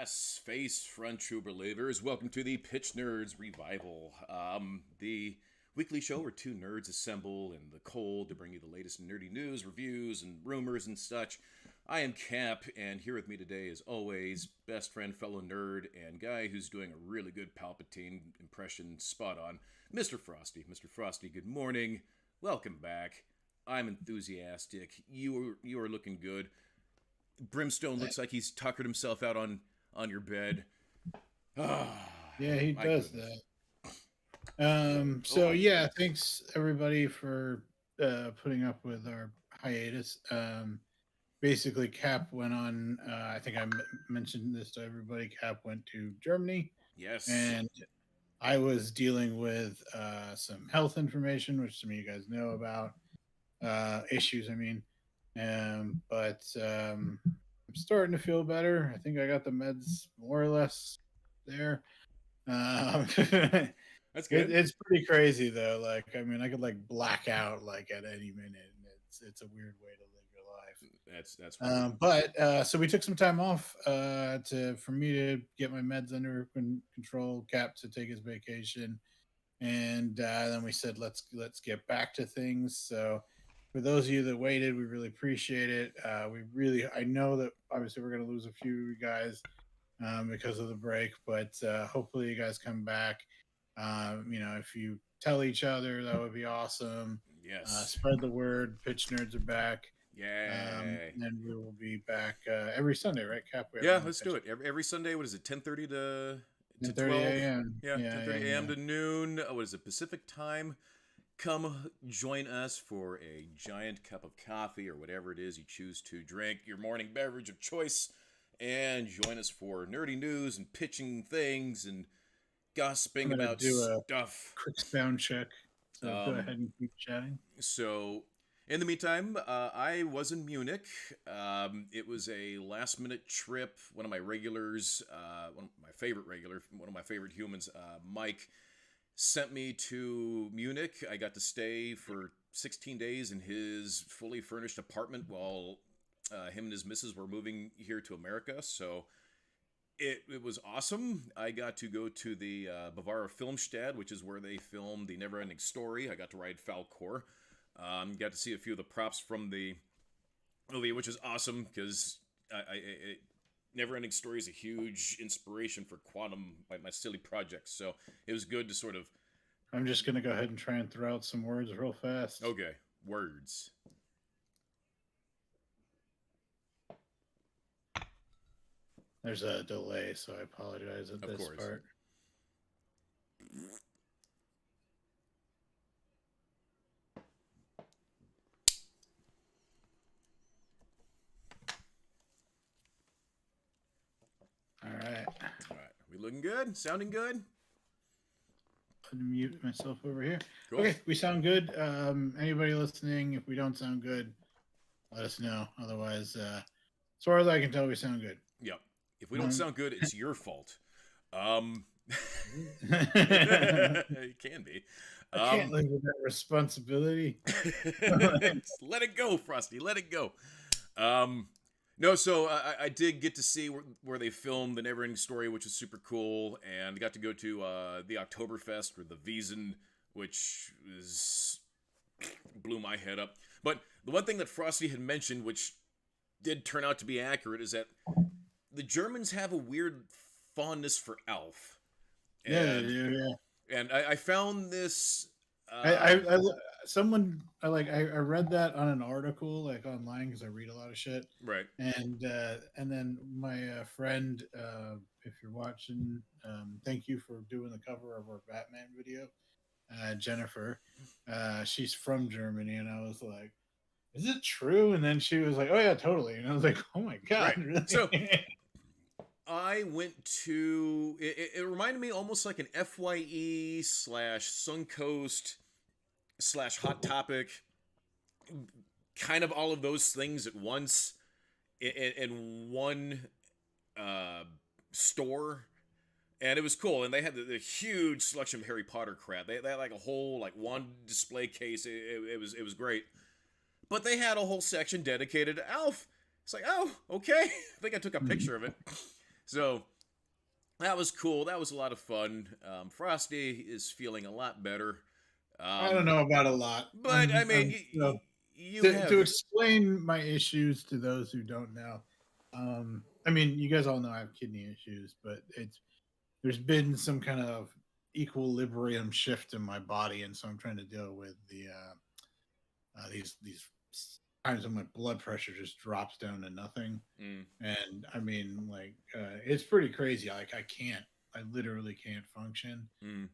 Yes, face front true believers. Welcome to the Pitch Nerds Revival. The weekly show where two nerds assemble in the cold to bring you the latest nerdy news, reviews, and rumors and such. I am Cap, and here with me today, as always, best friend, fellow nerd, and guy who's doing a really good Palpatine impression, spot on, Mr. Frosty. Mr. Frosty, good morning. Welcome back. I'm enthusiastic. You are looking good. Brimstone looks like he's tuckered himself out on your bed. Yeah, he My does goodness. that. Thanks everybody for putting up with our hiatus. Basically, Cap went on. I think mentioned this to everybody. Cap went to Germany, Yes. and I was dealing with some health information, which some of you guys know about issues. But I'm starting to feel better. I think I got the meds more or less there. Um, That's good. it's pretty crazy though. I could black out at any minute, and it's a weird way to live your life. That's weird. So we took some time off for me to get my meds under control, Cap to take his vacation, and then we said let's get back to things. So for those of you that waited, we really appreciate it. I know that obviously we're going to lose a few guys because of the break, but hopefully you guys come back. If you tell each other, that would be awesome. Yes. Spread the word. Pitch Nerds are back. Yay. And we will be back every Sunday, right, Cap? Yeah, let's do it. Every Sunday, what is it, 10:30 to 10:30 12? a.m. Yeah, Yeah, 10:30 yeah, a.m. to noon. What is it, Pacific time? Come join us for a giant cup of coffee or whatever it is you choose to drink, your morning beverage of choice, and join us for nerdy news and pitching things and I'm gossiping gonna about do a stuff. quick sound check. So go Um, ahead and keep chatting. so, in the meantime, I was in Munich. It was a last minute trip. One of my regulars, one of my favorite regular, one of my favorite humans, Mike, sent me to Munich. I got to stay for 16 days in his fully furnished apartment while him and his missus were moving here to America. So it was awesome. I got to go to the Bavaria Filmstadt, which is where they filmed The Neverending Story. I got to ride Falcor. Got to see a few of the props from the movie, which is awesome because Neverending Story is a huge inspiration for Quantum, my silly projects. So it was good to sort of. I'm just gonna go ahead and try and throw out some words real fast. Okay, words. There's a delay, so I apologize at Of this course. part. All right. All right, we looking good? Sounding good? Unmute myself over here. Cool. Okay, we sound good. Anybody listening, if we don't sound good, let us know. Otherwise, as far as I can tell, we sound good. Yep. If we don't sound good, it's your fault. It can be. I can't live with that responsibility. Let it go, Frosty. Let it go. No, so I did get to see where they filmed the Neverending Story, which was super cool, and got to go to the Oktoberfest or the Wiesn, which blew my head up. But the one thing that Frosty had mentioned, which did turn out to be accurate, is that the Germans have a weird fondness for Alf. And, Yeah, they do. Yeah. And I found this. I read that on an article online because I read a lot of shit. Right. And then my friend, if you're watching, thank you for doing the cover of our Batman video, Jennifer. She's from Germany, and I was like, "Is it true?" And then she was like, "Oh yeah, totally." And I was like, "Oh my god!" Right. Really? So I went to. It reminded me almost like an FYE / Suncoast / Hot Topic, kind of all of those things at once in one store, and it was cool. And they had the huge selection of Harry Potter crap. They had like a whole one display case. It was great, but they had a whole section dedicated to Alf. It's like, oh, okay. I think I took a picture of it. So That was cool. That was a lot of fun. Frosty is feeling a lot better. I don't Um, know about a lot. but I mean, So you to have explain my issues to those who don't know, I mean, you guys all know I have kidney issues, but there's been some kind of equilibrium shift in my body, and so I'm trying to deal with these times when my blood pressure just drops down to nothing. mm, And I mean, like, it's pretty crazy. Like, I literally can't function mm.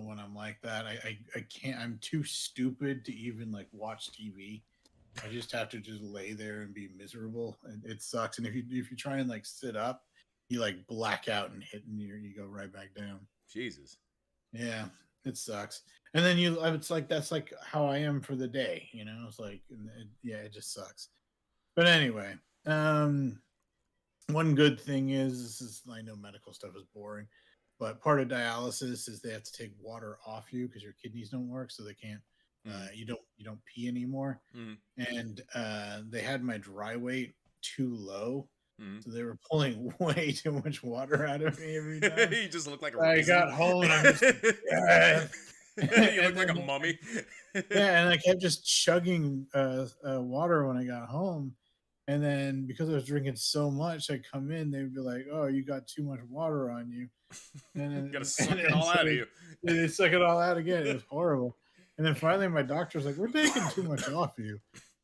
when I'm like that. I can't. I'm too stupid to even like watch TV. I just have to just lay there and be miserable, and it sucks. And if you try and like sit up, you like black out and hit, and you go right back down. Jesus. Yeah, it sucks. And then it's like that's like how I am for the day. You know, it's like, yeah, it just sucks. But anyway, um, one good thing is I know medical stuff is boring, but part of dialysis is they have to take water off you because your kidneys don't work, so they can't. Mm, You don't pee anymore, mm, and they had my dry weight too low, mm. so they were pulling way too much water out of me every time. You just look like a I raisin. got home and I'm just like, "Yes." You And look like a then mummy. yeah, and I kept just chugging water when I got home. And then because I was drinking so much, I'd come in, they'd be like, "Oh, you got too much water on you," and Gotta then suck it and all so out of you. they suck it all out again. It was horrible. And then finally, my doctor was like, "We're taking too much off you,"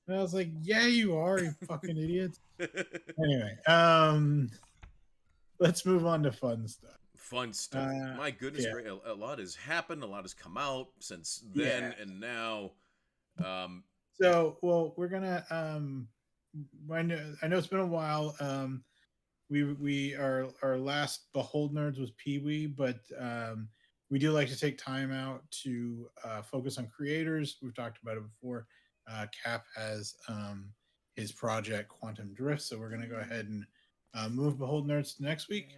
and I was like, "Yeah, you are, you fucking idiots." Anyway, let's move on to fun stuff. Fun stuff. Uh, My goodness, yeah, great. A lot has happened. A lot has come out since yeah. then and now. Um, So, well, we're gonna. I know it's been a while. We our last Behold Nerds was Pee Wee, but we do like to take time out to focus on creators. We've talked about it before. Cap has his project Quantum Drift, so we're gonna go ahead and move Behold Nerds to next week.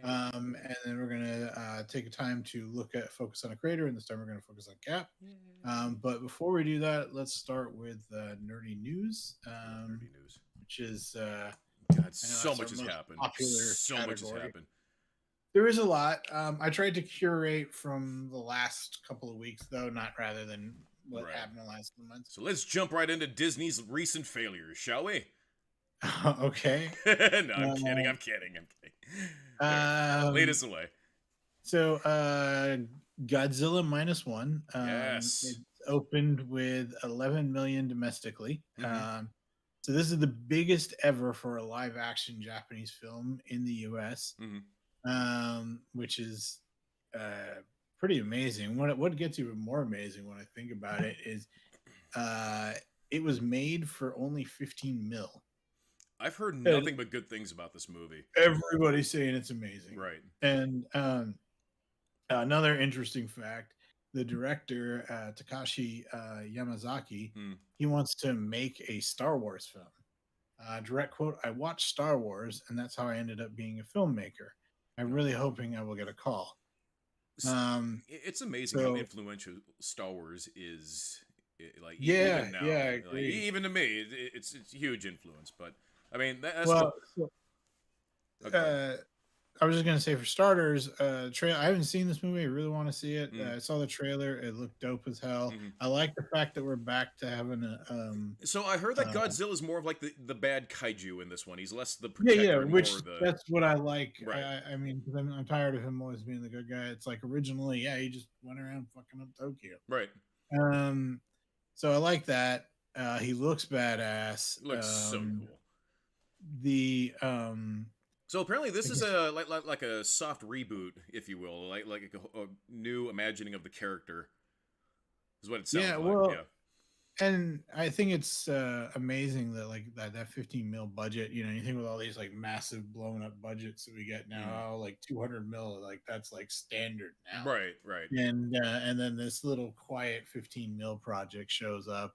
And then we're gonna take a time to look at focus on a creator, and this time we're gonna focus on Cap. But before we do that, let's start with nerdy news, nerdy news. which is God, I know so that's our much has most happened. popular So much has category. happened. There is a lot. I tried to curate from the last couple of weeks, though, not rather than what Right. happened the last few months. So let's jump right into Disney's recent failures, shall we? Okay. No, I'm kidding. I'm kidding. I'm kidding. Lead us away. So Godzilla minus one. Yes. It opened with 11 million domestically. Mm-hmm. So this is the biggest ever for a live action Japanese film in the U.S., which is pretty amazing. What gets even more amazing when I think about it is it was made for only 15 mil. I've heard nothing but good things about this movie. Everybody's saying it's amazing. Right. And another interesting fact, the director, Takashi Yamazaki, he wants to make a Star Wars film. Direct quote, "I watched Star Wars, and that's how I ended up being a filmmaker. I'm really hoping I will get a call." It's amazing how influential Star Wars is. Like, yeah, even now, yeah, I like, agree. even to me, it's a huge influence. But I mean, that's well. Okay. I was just gonna say, for starters, I haven't seen this movie. I really want to see it. I saw the trailer; it looked dope as hell. I like the fact that we're back to having a. So I heard that Godzilla is more of like the bad kaiju in this one. He's less the Yeah, protector, which more the. that's what I like. Right. I mean, because I'm tired of him always being the good guy. It's like originally, yeah, he just went around fucking up Tokyo. Right. So I like that. He looks badass. Looks so cool. So apparently this is a like a soft reboot, if you will, like a new imagining of the character. Is what it sounds like. Yeah. And I think it's amazing that like that 15 mil budget, you think with all these like massive blown up budgets that we get now, like 200 mil, like that's like standard now. Right. And then this little quiet 15 mil project shows up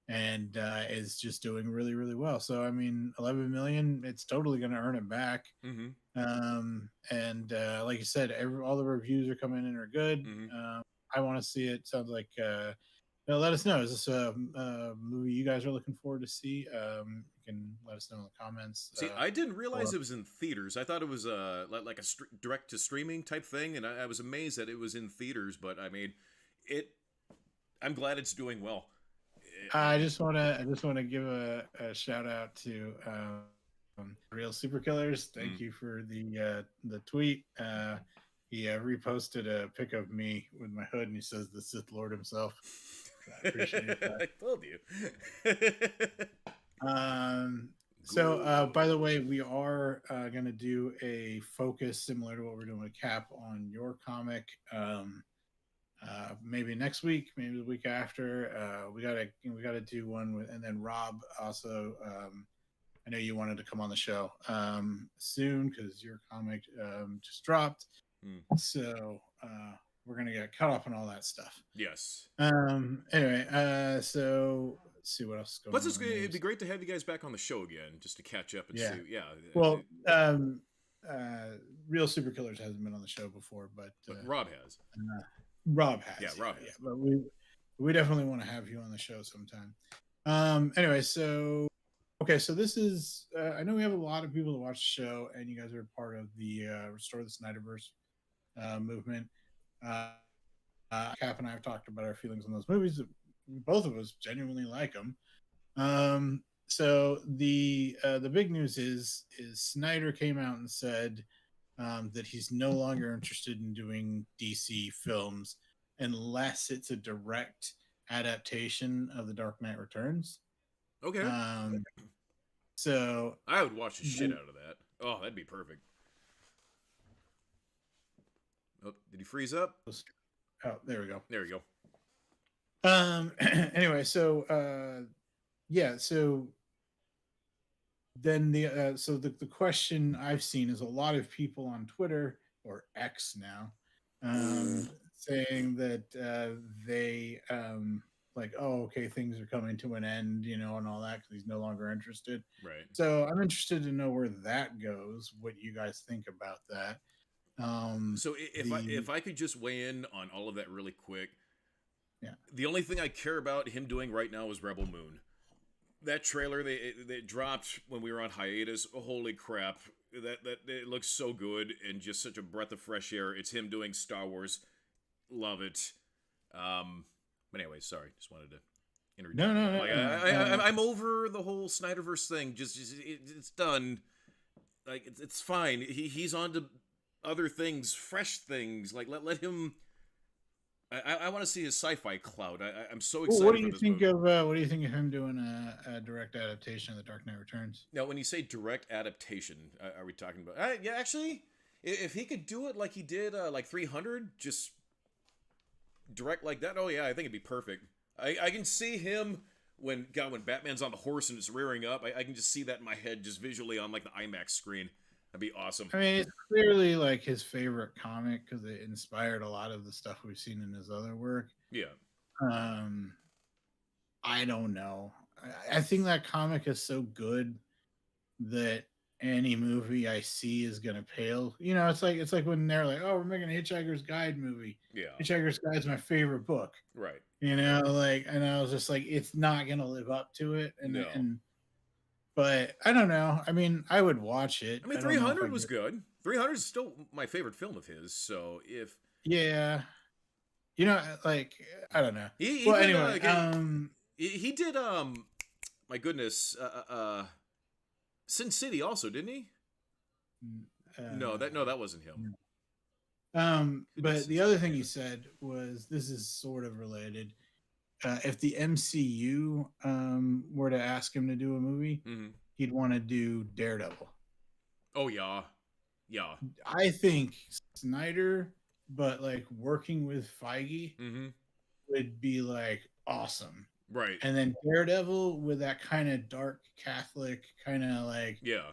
and is just doing really, really well. So I mean, 11 million, it's totally going to earn it back. And like you said, all the reviews are coming in are good. I want to see it. Sounds like let us know. Is this a movie you guys are looking forward to see? You can let us know in the comments. See, I didn't realize Or it was in theaters. I thought it was like a direct to streaming type thing, and I was amazed that it was in theaters. But I mean, it. I'm glad it's doing well. I just want to give a shout out to Real Super Killers. Thank you for the tweet. He reposted a pic of me with my hood, and he says the Sith Lord himself. I appreciate that. I told you. So, by the way, we are going to do a focus similar to what we're doing with Cap on your comic. Maybe next week, maybe the week after. We gotta do one with, and then Rob also. I know you wanted to come on the show soon because your comic just dropped. So we're gonna get caught up on all that stuff. Yes. Anyway, so let's see what else is going on. It'd be great to have you guys back on the show again, just to catch up and see. Yeah. Well, Real Super Killers hasn't been on the show before, but Rob has. Rob has. Yeah, Rob has. Yeah, but we definitely want to have you on the show sometime. Anyway, so this is I know we have a lot of people to watch the show, and you guys are part of the Restore the Snyderverse movement. Cap and I have talked about our feelings on those movies. Both of us genuinely like them. So the big news is Snyder came out and said that he's no longer interested in doing DC films unless it's a direct adaptation of The Dark Knight Returns. Okay. So I would watch the shit out of that. Oh, that'd be perfect. Oh, did he freeze up? Oh, there we go. There we go. Anyway, so yeah, so then the question I've seen is a lot of people on Twitter or X now saying that they like, oh, okay, things are coming to an end, and all that because he's no longer interested. Right. So I'm interested to know where that goes. What you guys think about that? So if I could just weigh in on all of that really quick. Yeah. The only thing I care about him doing right now is Rebel Moon. That trailer they dropped when we were on hiatus. Oh, holy crap! That it looks so good and just such a breath of fresh air. It's him doing Star Wars. Love it. But anyway, sorry. Just wanted to introduce. No. I'm over the whole Snyderverse thing. Just it's done. Like it's fine. He's on to other things, fresh things. Like let him. I want to see his sci-fi cloud. I'm so excited. What do you think of him doing a direct adaptation of The Dark Knight Returns? Now, when you say direct adaptation, are we talking about? Yeah, actually, if he could do it like he did, like 300, just direct like that. Oh yeah, I think it'd be perfect. I can see him when Batman's on the horse and it's rearing up. I can just see that in my head, just visually on like the IMAX screen. That'd be awesome. I mean, it's clearly like his favorite comic because it inspired a lot of the stuff we've seen in his other work. Yeah. I don't know. I think that comic is so good that any movie I see is gonna pale. It's like when they're like, "Oh, we're making a Hitchhiker's Guide movie." Yeah. Hitchhiker's Guide is my favorite book. Right. And I was just like, it's not gonna live up to it. But I don't know. I mean, I would watch it. I mean, 300 was good. 300 is still my favorite film of his. So if I don't know. He did. My goodness, Sin City also, didn't he? No, that wasn't him. But the other thing he said was, this is sort of related. If the MCU were to ask him to do a movie, he'd want to do Daredevil. Oh yeah. I think Snyder, but like working with Feige, would be like awesome. Right. And then Daredevil with that kind of dark Catholic kind of like, it's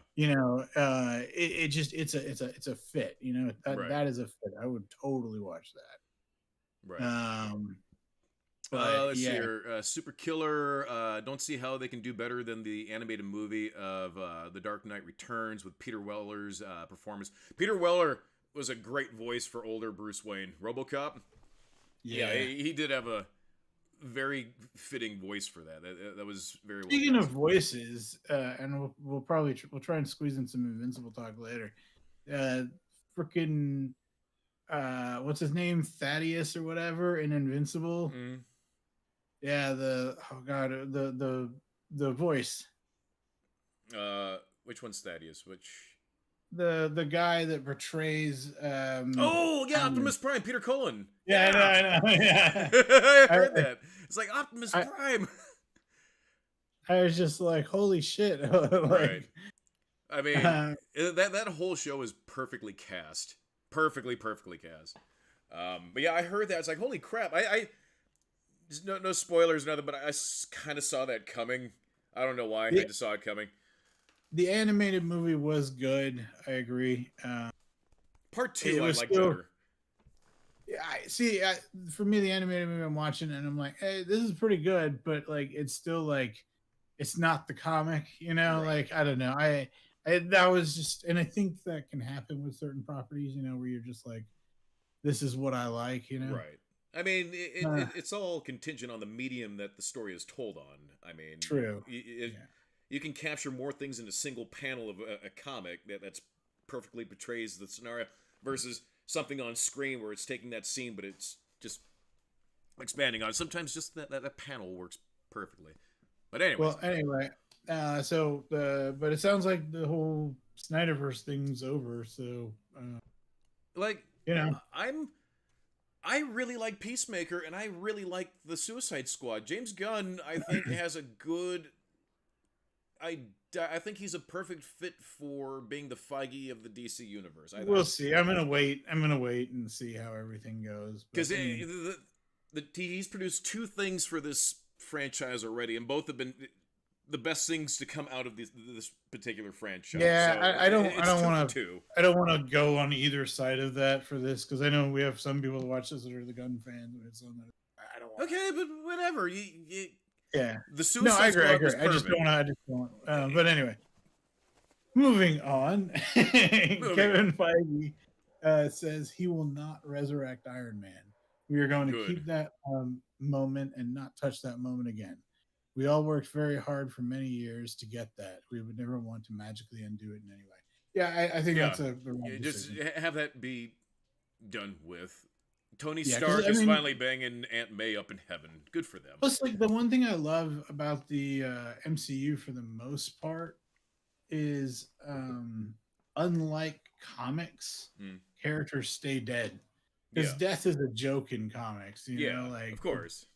a fit. That is a fit. I would totally watch that. Right. But let's see here. Super Killer. Don't see how they can do better than the animated movie of The Dark Knight Returns with Peter Weller's performance. Peter Weller was a great voice for older Bruce Wayne. RoboCop. Yeah, he did have a very fitting voice for that. That was very well Speaking of cast. voices, and we'll probably we'll try and squeeze in some Invincible talk later. Uh, Freaking what's his name, Thaddeus or whatever in Invincible. Mm. Yeah, the oh god, the voice, Which one's Thaddeus? Which? the guy that portrays Oh yeah, Alan. Optimus Prime, Peter Cullen. Yeah, Yeah, I know. Yeah, I I, heard that. It's like Optimus I Prime. I was just like, holy shit, Right. like. I mean, that whole show is perfectly cast, perfectly cast. But yeah, I heard that. It's like, holy crap! I no spoilers, nothing. But I kind of saw that coming. I don't know why. I just saw it coming. The animated movie was good. I agree. Part It two, I was like still. better. Yeah, I see. For me, the animated movie I'm watching, and I'm like, hey, this is pretty good, but like, it's still like, it's not the comic, you know. Right. Like, I don't know. I that was just, and I think that can happen with certain properties, you know, where you're just like, this is what I like, you know. Right. I mean, Uh, it's all contingent on the medium that the story is told on. I mean, True. Yeah. you can capture more things in a single panel of a comic that's perfectly portrays the scenario versus something on screen where it's taking that scene but it's just expanding on it. Sometimes just that panel works perfectly. But anyways, Well, anyway, but it sounds like the whole Snyderverse thing's over. So, like you know, I really like Peacemaker and I really like the Suicide Squad. James Gunn, I think, has a good. I think he's a perfect fit for being the Feige of the DC universe. we'll see. I'm gonna wait. I'm gonna wait and see how everything goes. Because I mean, he's produced two things for this franchise already, and both have been the best things to come out of this particular franchise. yeah, So I don't it's want to. two. I don't want to go on either side of that for this because I know we have some people that watch this that are the gun fans. And it's on that. I don't want. Okay, but whatever. Yeah. The No, Suicide I agree. Squad was I just perfect. don't. I just don't. But anyway, moving on. Kevin Feige says he will not resurrect Iron Man. We are going to Good. keep that moment and not touch that moment again. We all worked very hard for many years to get that. We would never want to magically undo it in any way. Yeah, I think that's the wrong just decision. have that be done with. Tony Yeah, Stark is finally banging Aunt May up in heaven. Good for them. Plus, like the one thing I love about the MCU for the most part is, unlike comics, characters stay dead because death is a joke in comics. You know, like of course.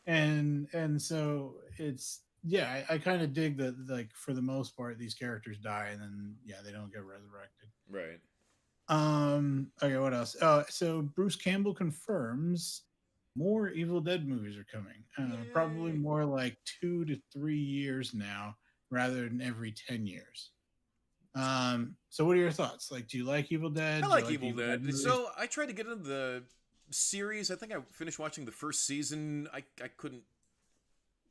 And so it's I kind of dig that, like, for the most part these characters die and then they don't get resurrected. Right. Okay, what else? So Bruce Campbell confirms more Evil Dead movies are coming. Probably more like 2 to 3 years now rather than every 10 years. So what are your thoughts? Like, do you like Evil Dead? I like Evil Dead. So I tried to get into the series. I think I finished watching the first season. I couldn't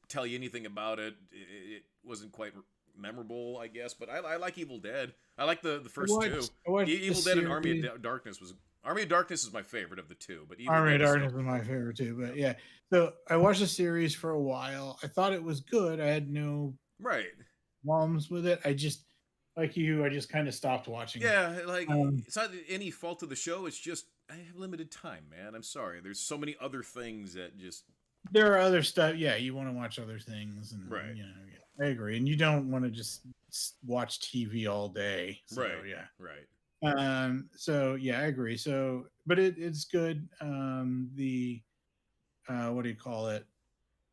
tell you anything about it. It wasn't quite memorable, I guess. But I like Evil Dead. I like the first two. Evil Dead and Army of Darkness was. Army of Darkness is my favorite of the two, but Army of Darkness is my favorite too. But yeah, so I watched the series for a while. I thought it was good. I had no qualms with it. I just, like you, I just kind of stopped watching. Yeah, like it's not any fault of the show. It's just I have limited time, man. I'm sorry. There's so many other things that just. There are other stuff. Yeah, you want to watch other things, and right. You know, I agree. And you don't want to just watch TV all day. So, right. Yeah. Right. So yeah, I agree. So, but it's good. The what do you call it?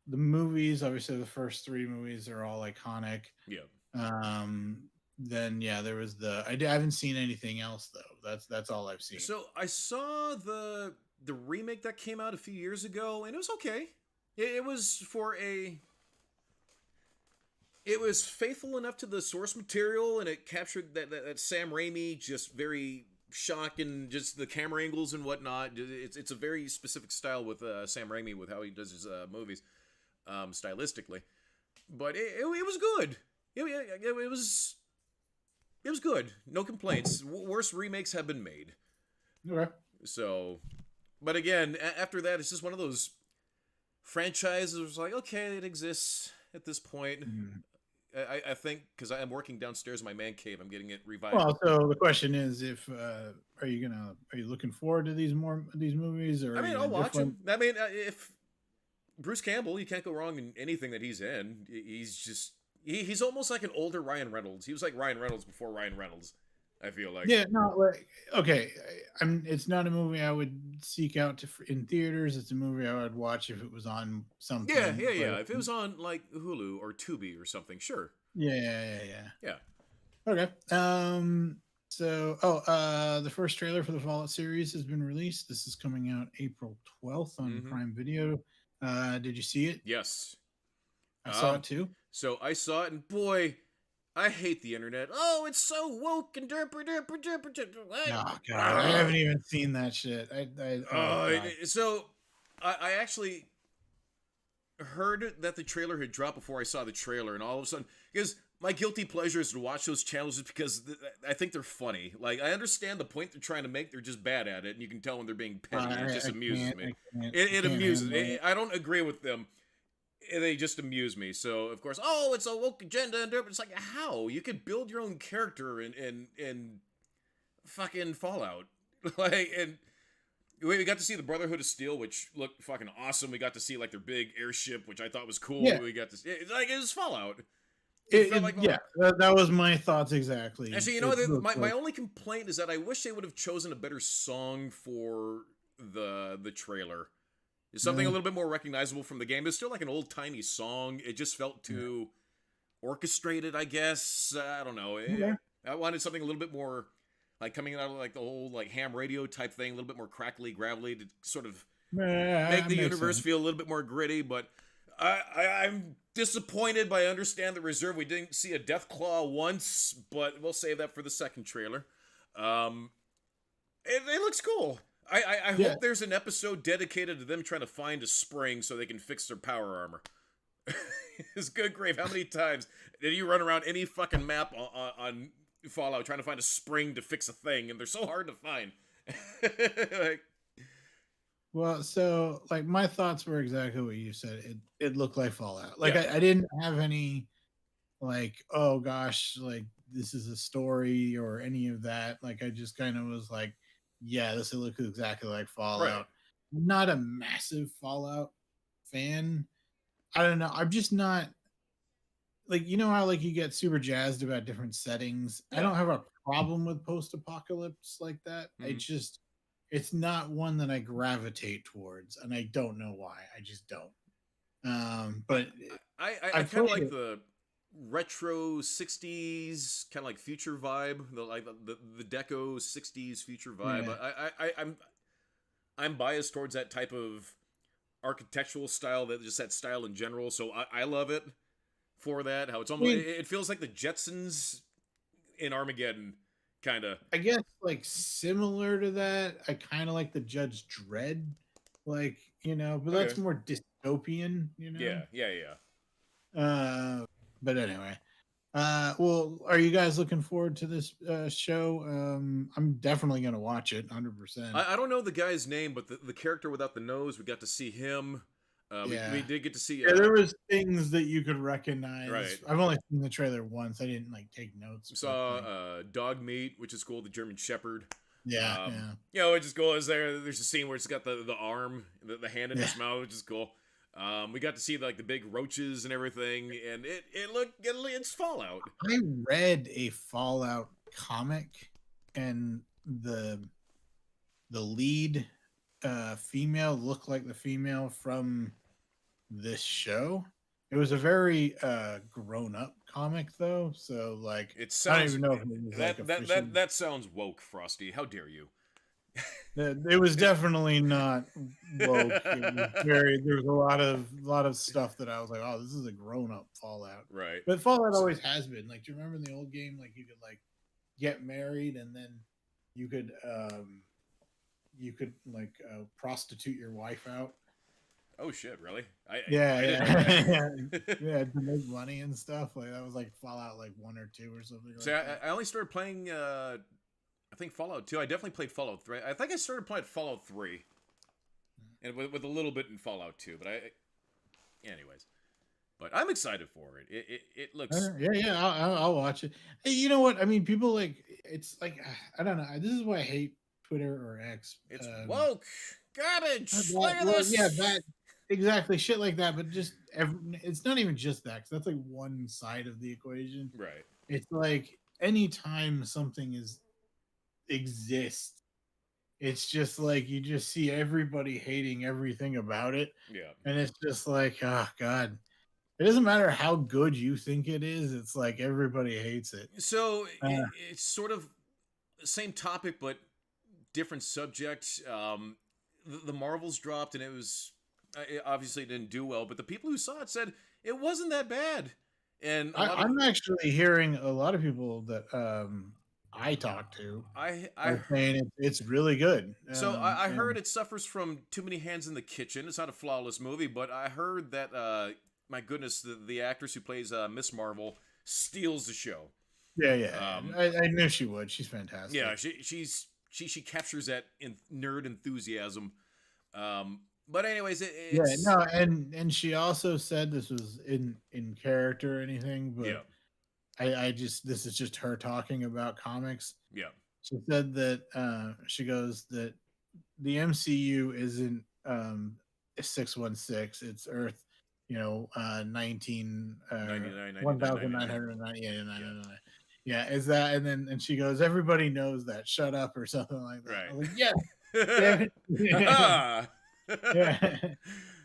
The movies, obviously the first 3 movies are all iconic. Yeah. Then there was I haven't seen anything else though. That's all I've seen. So I saw the remake that came out a few years ago, and it was okay. It was it was faithful enough to the source material, and it captured that Sam Raimi just very shocking, just the camera angles and whatnot. It's a very specific style with Sam Raimi with how he does his movies, stylistically. But it was good. It was good. No complaints. Worse remakes have been made. Okay. So, but again, after that, it's just one of those franchise was like, okay, it exists at this point. Mhm. I think because I'm working downstairs in my man cave, I'm getting it revived. Well, so the question is, if are you looking forward to these movies, or I are mean, you I'll watch indifferent? him. I mean, if Bruce Campbell, you can't go wrong in anything that he's in. He's just he's almost like an older Ryan Reynolds. He was like Ryan Reynolds before Ryan Reynolds. I feel like. Yeah, no, like okay, I'm. It's not a movie I would seek out in theaters. It's a movie I would watch if it was on Yeah, something. yeah, But yeah. If it was on like Hulu or Tubi or something, sure. yeah. Yeah. Okay. So, the first trailer for the Fallout series has been released. This is coming out April 12th on Mm-hmm. Prime Video. Did you see it? Yes. I saw it too. So I saw it, and boy, I hate the internet. Oh, it's so woke and derper. Oh God, I haven't even seen that shit. So I actually heard that the trailer had dropped before I saw the trailer, and all of a sudden, because my guilty pleasure is to watch those channels just because I think they're funny. Like, I understand the point they're trying to make, they're just bad at it, and you can tell when they're being petty. It just amuses me. It amuses me. I don't agree with them. They just amuse me. So, of course, oh, it's a woke agenda, and it's like, how? You could build your own character in fucking Fallout. Like, and we got to see the Brotherhood of Steel, which looked fucking awesome. We got to see like their big airship, which I thought was cool. Yeah. We got to see it was Fallout. Yeah, that was my thoughts exactly. Actually, you know, my only complaint is that I wish they would have chosen a better song for the trailer. It's something a little bit more recognizable from the game. It's still like an old timey song. It just felt too orchestrated, I guess. I don't know. I wanted something a little bit more like coming out of like the whole like ham radio type thing, a little bit more crackly, gravelly to sort of make the universe feel a little bit more gritty. But I'm disappointed, but I understand the reserve. We didn't see a Deathclaw once, but we'll save that for the second trailer. It looks cool. I hope there's an episode dedicated to them trying to find a spring so they can fix their power armor. It's good grief. How many times did you run around any fucking map on Fallout trying to find a spring to fix a thing, and they're so hard to find? Like, well, so like my thoughts were exactly what you said. It looked like Fallout. Like Yeah. I didn't have any like, oh gosh, like this is a story or any of that. Like I just kind of was like, yeah, this looks exactly like Fallout. Right. I'm not a massive Fallout fan. I don't know. I'm just not like, you know how like you get super jazzed about different settings. Yeah. I don't have a problem with post-apocalypse like that. It's not one that I gravitate towards, and I don't know why. I just don't. But I kind of like the retro 60s kind of like future vibe, the deco 60s future vibe. Yeah. I'm biased towards that type of architectural style, that style in general, so I love it for that. How it's almost it feels like the Jetsons in Armageddon, kind of. I guess like similar to that. I kind of like the Judge Dredd, like, you know, but that's more dystopian, you know. Yeah. But anyway, well, are you guys looking forward to this show? I'm definitely gonna watch it 100%. I don't know the guy's name, but the character without the nose, we got to see him. We did get to see. There was things that you could recognize. Right. I've only seen the trailer once. I didn't like take notes. We saw Dog Meat, which is cool. The German Shepherd. Yeah. You know, which is cool. There's a scene where it's got the arm, the hand in its mouth, which is cool. We got to see like the big roaches and everything, and it's Fallout. I read a Fallout comic, and the lead female looked like the female from this show. It was a very grown up comic though, so like it sounds, I don't even know if it was that sounds woke, Frosty. How dare you? It was definitely not woke. It was there was a lot of stuff that I was like, oh, this is a grown up Fallout. Right. But Fallout always has been. Like, do you remember in the old game, like you could like get married and then you could like prostitute your wife out. Oh shit! Really? Yeah, to make money and stuff. Like that was like Fallout like 1 or 2 or something. So I only started playing. I think Fallout 2. I definitely played Fallout 3. I think I started playing Fallout 3, and with a little bit in Fallout 2. But anyways, but I'm excited for it. It looks Yeah. I'll watch it. Hey, you know what? I mean, people like it's like I don't know. This is why I hate Twitter or X. it's woke garbage. Look at Well, yeah, this. that exactly shit like that. But just it's not even just that. 'Cause that's like one side of the equation. Right. It's like anytime something exists, it's just like you just see everybody hating everything about it, Yeah. and it's just like, oh god. It doesn't matter how good you think it is. It's like everybody hates it. So Uh, it's sort of the same topic, but different subject. The Marvels dropped, and it was it obviously didn't do well. But the people who saw it said it wasn't that bad, and a lot of I'm actually hearing a lot of people that I talk to I are saying it's really good. so I heard And it suffers from too many hands in the kitchen. It's not a flawless movie, but I heard that my goodness, the actress who plays Miss Marvel steals the show. yeah, Um, I knew she would. She's yeah, fantastic. she captures that nerd enthusiasm. But anyways, Yeah, it's no, and she also said this was in character or anything, but yeah, I just this is just her talking about comics. yeah, She said that she goes that the MCU isn't 616, it's Earth, 19 99, 99, 99. 1990, yeah, Yeah, 999. Yeah, is that and she goes, everybody knows that. Shut up or something like that. I right. was like, yes, damn it. Aha! Yeah.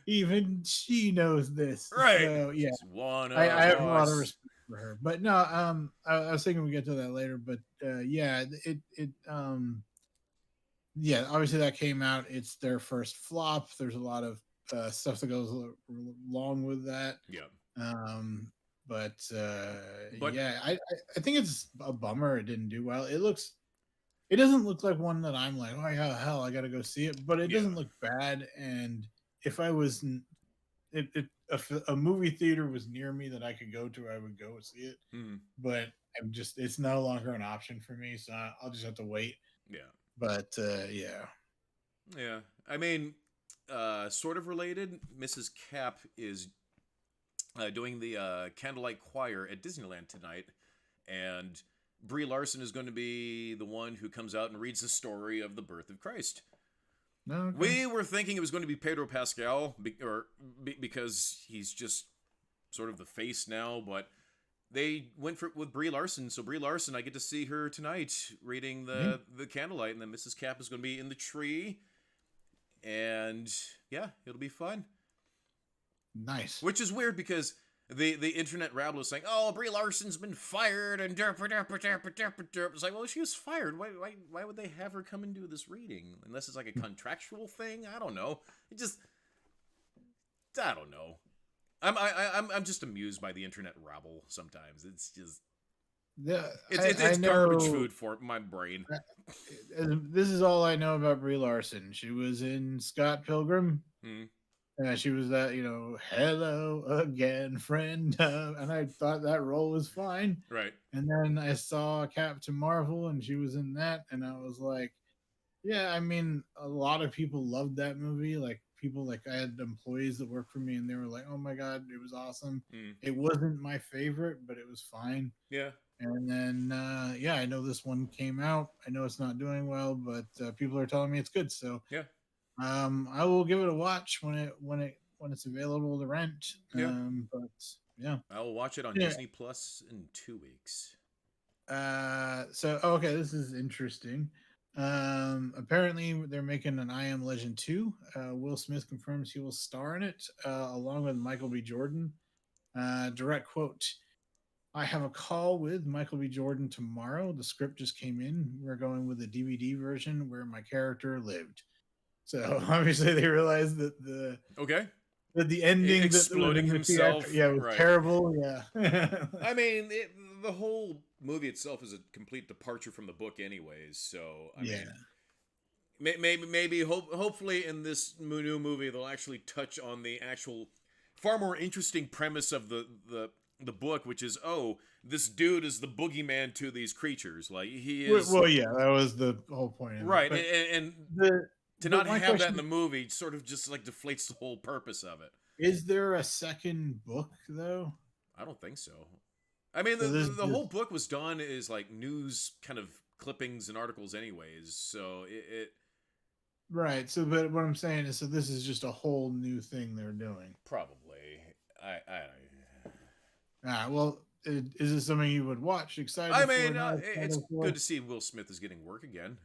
Even she knows this. Right. So yeah, She's one I of have a lot of us. respect for her. But no, I was thinking we get to that later, but yeah, yeah, obviously that came out. It's their first flop. There's a lot of stuff that goes along with that. Yeah. Um, but But yeah, I think it's a bummer it didn't do well. It doesn't look like one that I'm like, oh yeah, hell, I got to go see it. But it yeah. doesn't look bad. And if I was, a movie theater was near me that I could go to, I would go see it. Hmm. But it's no longer an option for me, so I'll just have to wait. Yeah. But yeah, Yeah. I mean, sort of related. Mrs. Cap is doing the candlelight choir at Disneyland tonight, and Brie Larson is going to be the one who comes out and reads the story of the birth of Christ. no, okay. We were thinking it was going to be Pedro Pascal, because he's just sort of the face now, but they went with Brie Larson. So Brie Larson, I get to see her tonight reading the candlelight, and then Mrs. Cap is going to be in the tree, and yeah, it'll be fun. Nice. Which is weird because the internet rabble is saying, "Oh, Brie Larson's been fired," and derp derp derp derp derp. It's like, well, she was fired. Why would they have her come and do this reading unless it's like a contractual thing? I don't know. I don't know. I'm just amused by the internet rabble sometimes. It's just Yeah, it's know, garbage food for my brain. This is all I know about Brie Larson. She was in Scott Pilgrim. Hmm. She was that, hello again, friend. And I thought that role was fine. Right. And then I saw Captain Marvel and she was in that. And I was like, yeah, I mean, a lot of people loved that movie. Like, people, like, I had employees that worked for me and they were like, oh my God, it was awesome. Hmm. It wasn't my favorite, but it was fine. Yeah. And then, yeah, I know this one came out. I know it's not doing well, but people are telling me it's good. So, Yeah. I will give it a watch when it's available to rent. Yeah. But yeah, I will watch it on Disney Plus in 2 weeks. So okay, this is interesting. Apparently they're making an I Am Legend 2. Will Smith confirms he will star in it, along with Michael B. Jordan. Direct quote: I have a call with Michael B. Jordan tomorrow. The script just came in. We're going with the DVD version where my character lived. So obviously they realized that the ending Exploding that himself, was right. terrible. Yeah. I mean, the whole movie itself is a complete departure from the book, anyways. So I mean, maybe hopefully in this new movie they'll actually touch on the actual far more interesting premise of the book, which is, oh, this dude is the boogeyman to these creatures. Like, he is. Well, yeah, that was the whole point of right, it. and to not have that in the movie sort of just like deflates the whole purpose of it. Is there a second book though? I don't think so. I mean, So this the this whole book was done as like news kind of clippings and articles, anyways. So it right. So, but what I'm saying is, so this is just a whole new thing they're doing. probably. I Well, is this something you would watch? I Excited for mean, now? it's Excited for? good to see Will Smith is getting work again.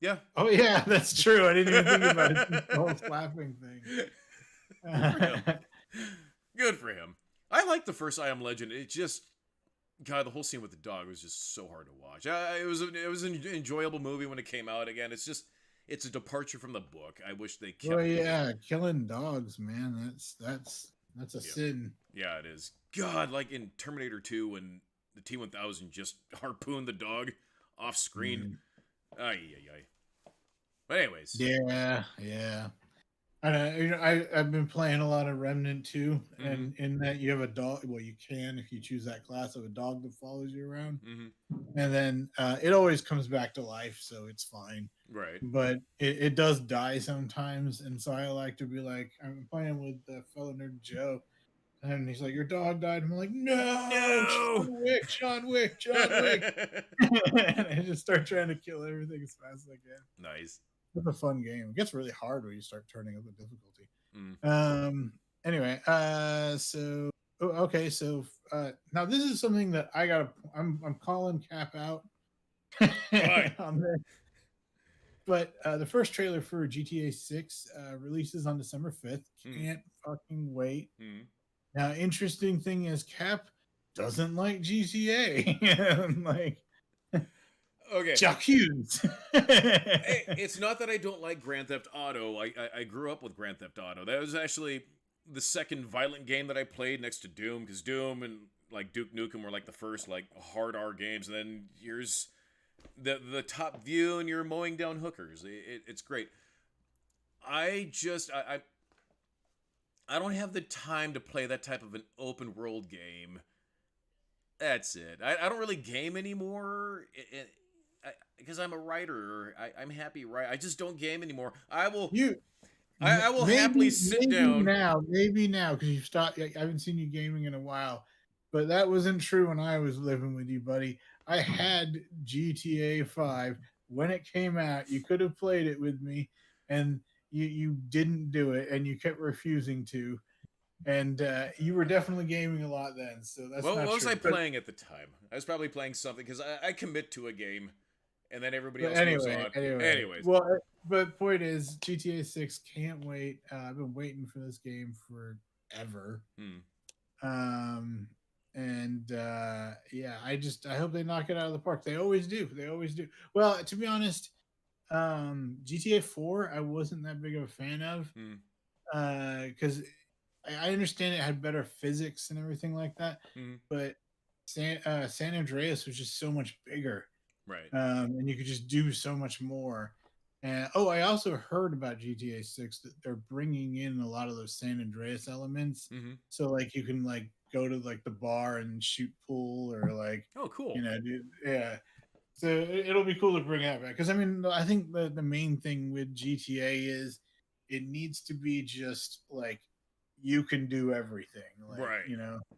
Yeah, Oh yeah, that's true. I didn't even think about it. The whole slapping good for him. thing. Good for him. I like the first I Am Legend. It just, God, the whole scene with the dog was just so hard to watch. It was an enjoyable movie when it came out. Again, it's a departure from the book. I wish they kept. Well, yeah, killing dogs, man. That's a Yeah, sin. yeah, it is. God, like in Terminator 2 when the T-1000 just harpooned the dog off screen. Mm. Ay, ay, ay. But anyways. Yeah, yeah. I've been playing a lot of Remnant too, Mm-hmm. and in that you have a dog. Well, you can if you choose that class of a dog that follows you around, Mm-hmm. and then it always comes back to life, so it's fine. Right. But it does die sometimes, and so I like to be like, I'm playing with the fellow nerd Joe, and he's like, "Your dog died." I'm like, "No, John No. Wick, John Wick, John Wick," and I just start trying to kill everything as fast as I can. Nice. It's a fun game. It gets really hard when you start turning up the difficulty. Mm. Anyway, so okay, so now this is something that I'm calling Cap out Fine. on this. But the first trailer for GTA 6 releases on December 5th. Can't fucking wait. Mm. Now, interesting thing is Cap doesn't like GTA. Like Okay. Chuck Hughes. It's not that I don't like Grand Theft Auto. I grew up with Grand Theft Auto. That was actually the second violent game that I played next to Doom, because Doom and like Duke Nukem were like the first like hard R games, and then here's the top view and you're mowing down hookers. It's great. I don't have the time to play that type of an open world game. That's it. I don't really game anymore. Because I'm a writer. I'm happy, right? I just don't game anymore. I will happily sit down. Maybe now, because you've stopped. I haven't seen you gaming in a while, but that wasn't true when I was living with you, buddy. I had GTA 5 when it came out. You could have played it with me, and you didn't do it, and you kept refusing to. And you were definitely gaming a lot then, so that's Well, not what was true. I playing at the time? I was probably playing something because I commit to a game, and then everybody But else moves anyway, on. anyway, Anyways, well, but point is, GTA 6 can't wait. I've been waiting for this game forever. Um, and yeah, I hope they knock it out of the park. They always do. They always do. Well, to be honest, GTA 4 I wasn't that big of a fan of, because I understand it had better physics and everything like that, but San Andreas was just so much bigger, right. and you could just do so much more. And I also heard about GTA 6 that they're bringing in a lot of those San Andreas elements. So like you can like go to like the bar and shoot pool, or like, Oh, cool. yeah. So it'll be cool to bring that back, because I mean I think the main thing with GTA is it needs to be just like you can do everything, like, Right.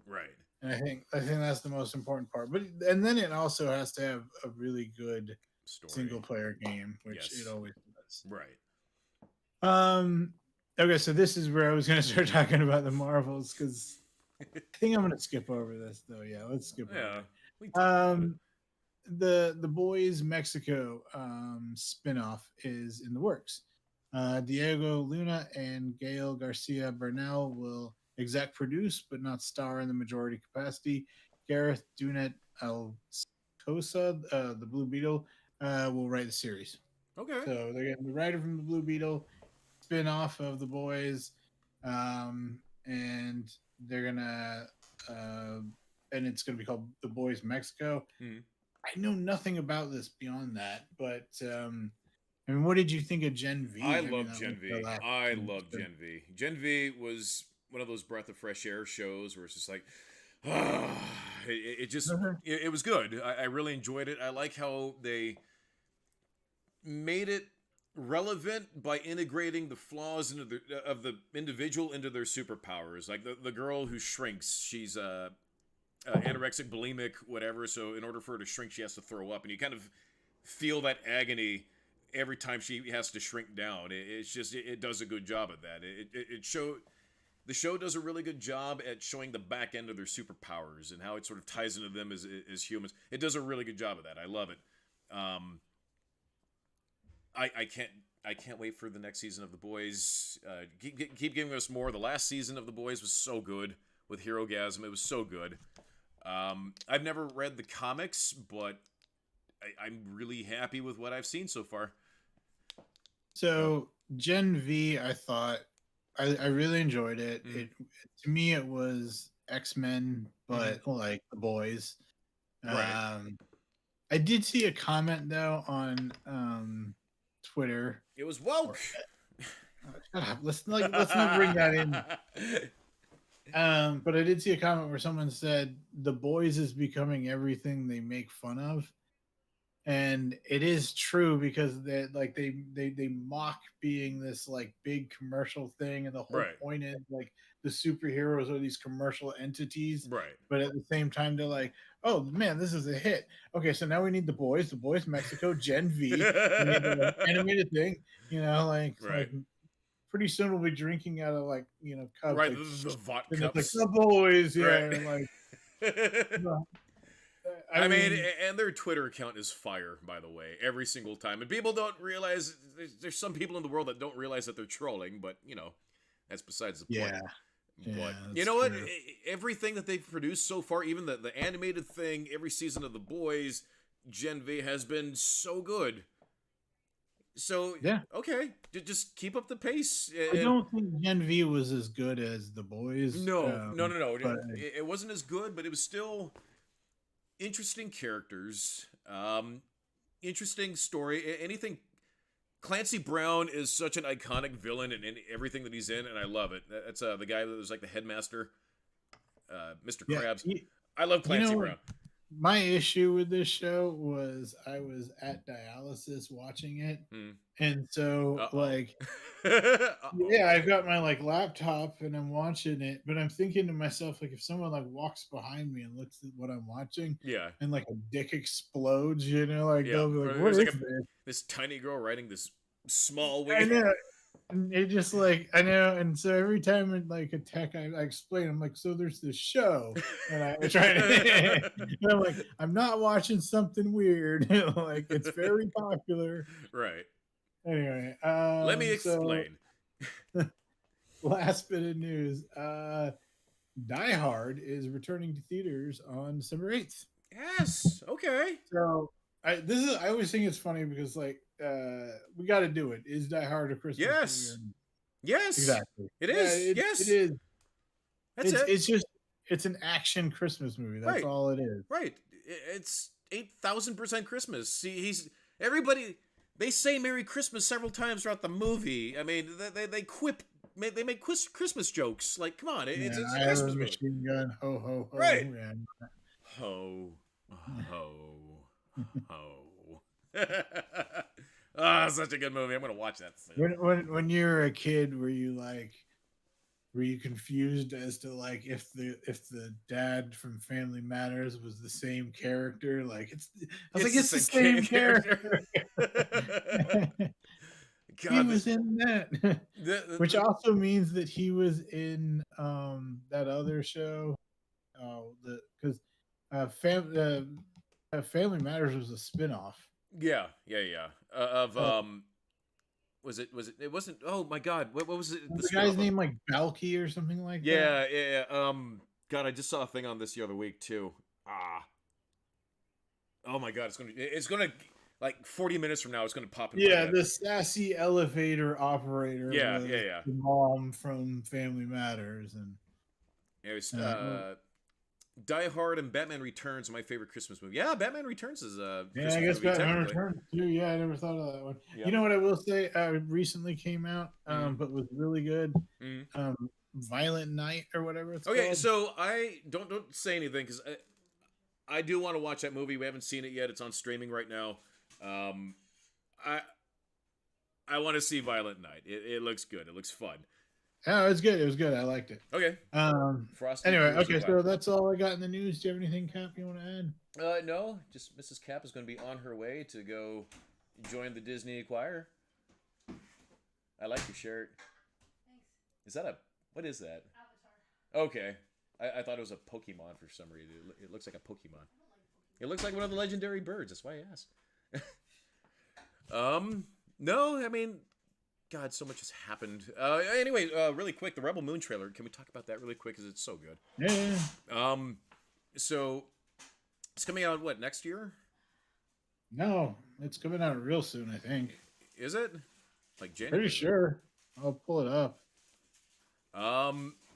Right. And I think that's the most important part. But and then it also has to have a really good Story. single player game, which Yes. it always does. Right. Okay, so this is where I was going to start talking about the Marvels, because I think I'm going to skip over this though. Yeah, let's skip over it. The Boys Mexico spinoff is in the works. Diego Luna and Gail Garcia Bernal will exec produce, but not star in the majority capacity. Gareth Dunet Alcosa, the Blue Beetle, will write the series. Okay. So they're getting the writer from the Blue Beetle, spin off of the Boys, and they're gonna and it's gonna be called The Boys Mexico. I know nothing about this beyond that, but I mean, what did you think of Gen V? I love Gen V. I love Gen V. Gen V was one of those breath of fresh air shows where it's just like, it was good. I really enjoyed it. I like how they made it relevant by integrating the flaws into of the individual into their superpowers. Like the girl who shrinks, she's anorexic, bulimic, whatever. So in order for her to shrink, she has to throw up, and you kind of feel that agony every time she has to shrink down. It's just it does a good job at that. The show does a really good job at showing the back end of their superpowers and how it sort of ties into them as humans. It does a really good job of that. I love it. I can't wait for the next season of The Boys. Keep giving us more. The last season of The Boys was so good with Hero Gasm. It was so good. I've never read the comics, but I'm really happy with what I've seen so far. So Gen V, I thought I really enjoyed it. To me, it was X-Men, but like The Boys. Right. I did see a comment though on Twitter. It was woke. Shut up. Let's not bring that in. But I did see a comment where someone said The Boys is becoming everything they make fun of. And it is true because they mock being this like big commercial thing, and the whole point is like the superheroes are these commercial entities, right? But at the same time, they're like, "Oh man, this is a hit." Okay, so now we need The Boys, Mexico, Gen V, we need an animated thing, like pretty soon we'll be drinking out of cups, right? The vodka cups, like The Boys, I mean, and their Twitter account is fire, by the way, every single time. And people don't realize, there's some people in the world that don't realize that they're trolling, but, that's besides the point. But you know what? Everything that they've produced so far, even the animated thing, every season of The Boys, Gen V has been so good. So, okay, just keep up the pace. I don't think Gen V was as good as The Boys. No. It wasn't as good, but it was still... interesting characters, interesting story. Anything. Clancy Brown is such an iconic villain in everything that he's in, and I love it. That's the guy that was like the headmaster, Mr. Krabs. I love Clancy Brown. My issue with this show was I was at dialysis watching it, and so I've got my laptop and I'm watching it, but I'm thinking to myself, if someone walks behind me and looks at what I'm watching, and a dick explodes, they'll be like, "What is this?" This tiny girl riding this small wing. I know. And it just I know, and so every time in a tech, I explain, I'm like, so there's this show, and I try to, and I'm like, I'm not watching something weird, it's very popular, right? Anyway, let me explain. Last bit of news: Die Hard is returning to theaters on December 8th. Yes. Okay. So I always think it's funny because we got to do it. Is Die Hard a Christmas movie? Yes. Exactly. It is. Yes. It is. It's just it's an action Christmas movie. That's all it is. Right. It's 8,000% Christmas. See, everybody. They say Merry Christmas several times throughout the movie. I mean, they make Christmas jokes. Like, come on, it's a Christmas movie. Machine gun, ho ho ho. Right. Ho ho ho. Such a good movie. I'm gonna watch that soon. When you were a kid, were you confused as to if the dad from Family Matters was the same character? It's the same character. God, he was in that, which also means that he was in that other show. Because Family Matters was a spinoff. Yeah. Was it? It wasn't. Oh my God! What was it? The guy's name Balky or something like that. Yeah. God, I just saw a thing on this the other week too. Oh my God! It's gonna 40 minutes from now. It's gonna pop in. Yeah, the sassy elevator operator. Yeah. The mom from Family Matters, and it was Die Hard and Batman Returns are my favorite Christmas movie. Yeah, Batman Returns is I guess Batman Returns too. Yeah, I never thought of that one. Yep. You know what I will say? Recently came out, but was really good. Violent Night or whatever it's called. Okay, so I don't say anything because I do want to watch that movie. We haven't seen it yet. It's on streaming right now. I I want to see Violent Night. It looks good. It looks fun. Oh, it was good. It was good. I liked it. Okay. Frosty. Anyway, okay, so that's all I got in the news. Do you have anything, Cap, you want to add? No. Just Mrs. Cap is going to be on her way to go join the Disney choir. I like your shirt. Thanks. Is that what is that? Avatar. Okay. I thought it was a Pokemon for some reason. It looks like a Pokemon. I don't like Pokemon. It looks like one of the legendary birds. That's why I asked. No, I mean, God, so much has happened. Anyway, really quick, the Rebel Moon trailer. Can we talk about that really quick? Because it's so good. Yeah. So it's coming out next year? No, it's coming out real soon. I think. Is it? Like January? Pretty sure. I'll pull it up.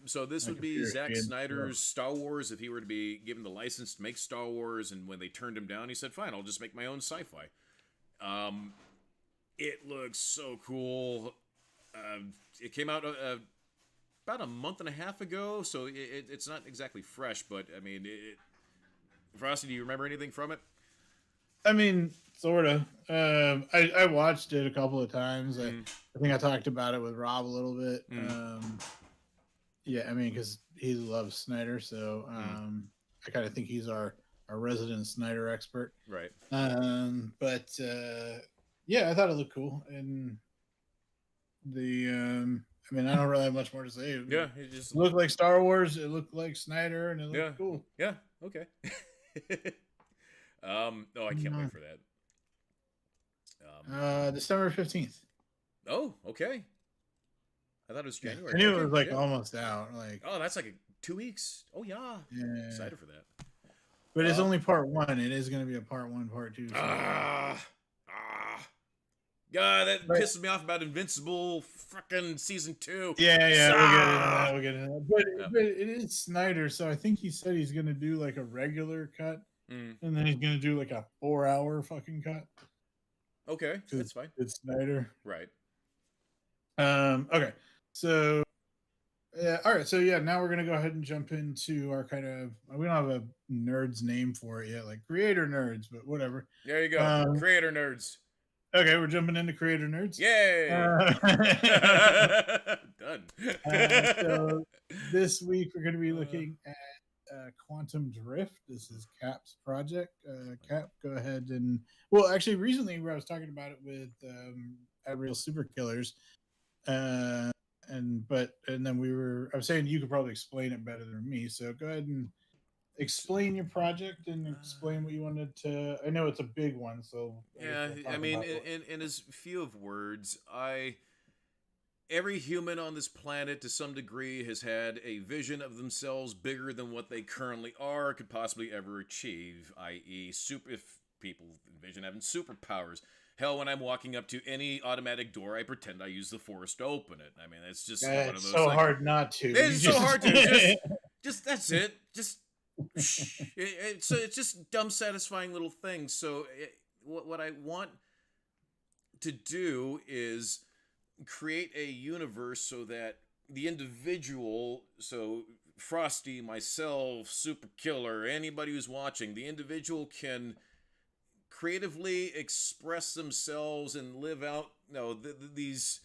So this would be Zack Snyder's Star Wars if he were to be given the license to make Star Wars, and when they turned him down, he said, "Fine, I'll just make my own sci-fi." It looks so cool. It came out about a month and a half ago, so it's not exactly fresh, but I mean, Frosty, do you remember anything from it? I mean, sort of. I watched it a couple of times. I think I talked about it with Rob a little bit. Yeah, I mean, because he loves Snyder, so I kind of think he's our resident Snyder expert. Right. But yeah, I thought it looked cool, and the I mean, I don't really have much more to say. Yeah, it just looked like Star Wars. It looked like Snyder, and it looked cool. Yeah. Okay. Oh, I can't wait for that. December 15th. Oh, okay. I thought it was January. I knew it was like almost out. Like, oh, that's like 2 weeks. Oh yeah. Excited for that. But it's only part 1. It is going to be a part 1, part 2. So. God, that pisses me off about Invincible fucking season 2. Yeah, we'll get into that. But it is Snyder, so I think he said he's going to do like a regular cut, and then he's going to do like a 4-hour fucking cut. Okay, that's fine. It's Snyder, right? Okay, so yeah, all right. So yeah, now we're gonna go ahead and jump into our kind of. We don't have a nerd's name for it yet, like creator nerds, but whatever. There you go, creator nerds. Okay, we're jumping into creator nerds. Yay! Done. So this week we're going to be looking at Quantum Drift. This is Cap's project. Cap, go ahead and actually, recently I was talking about it with Real Super Killers, and then I was saying you could probably explain it better than me. So go ahead and explain your project and explain what you wanted to. I know it's a big one, so yeah. I mean, in as few of words, every human on this planet, to some degree, has had a vision of themselves bigger than what they currently are or could possibly ever achieve. I.e., if people envision having superpowers. Hell, when I'm walking up to any automatic door, I pretend I use the Force to open it. I mean, it's just one of those. So hard not to. It's so hard to. Just that's it. Just. It's just dumb, satisfying little things. So what I want to do is create a universe so that the individual, so Frosty, myself, Super Killer, anybody who's watching, the individual can creatively express themselves and live out, these,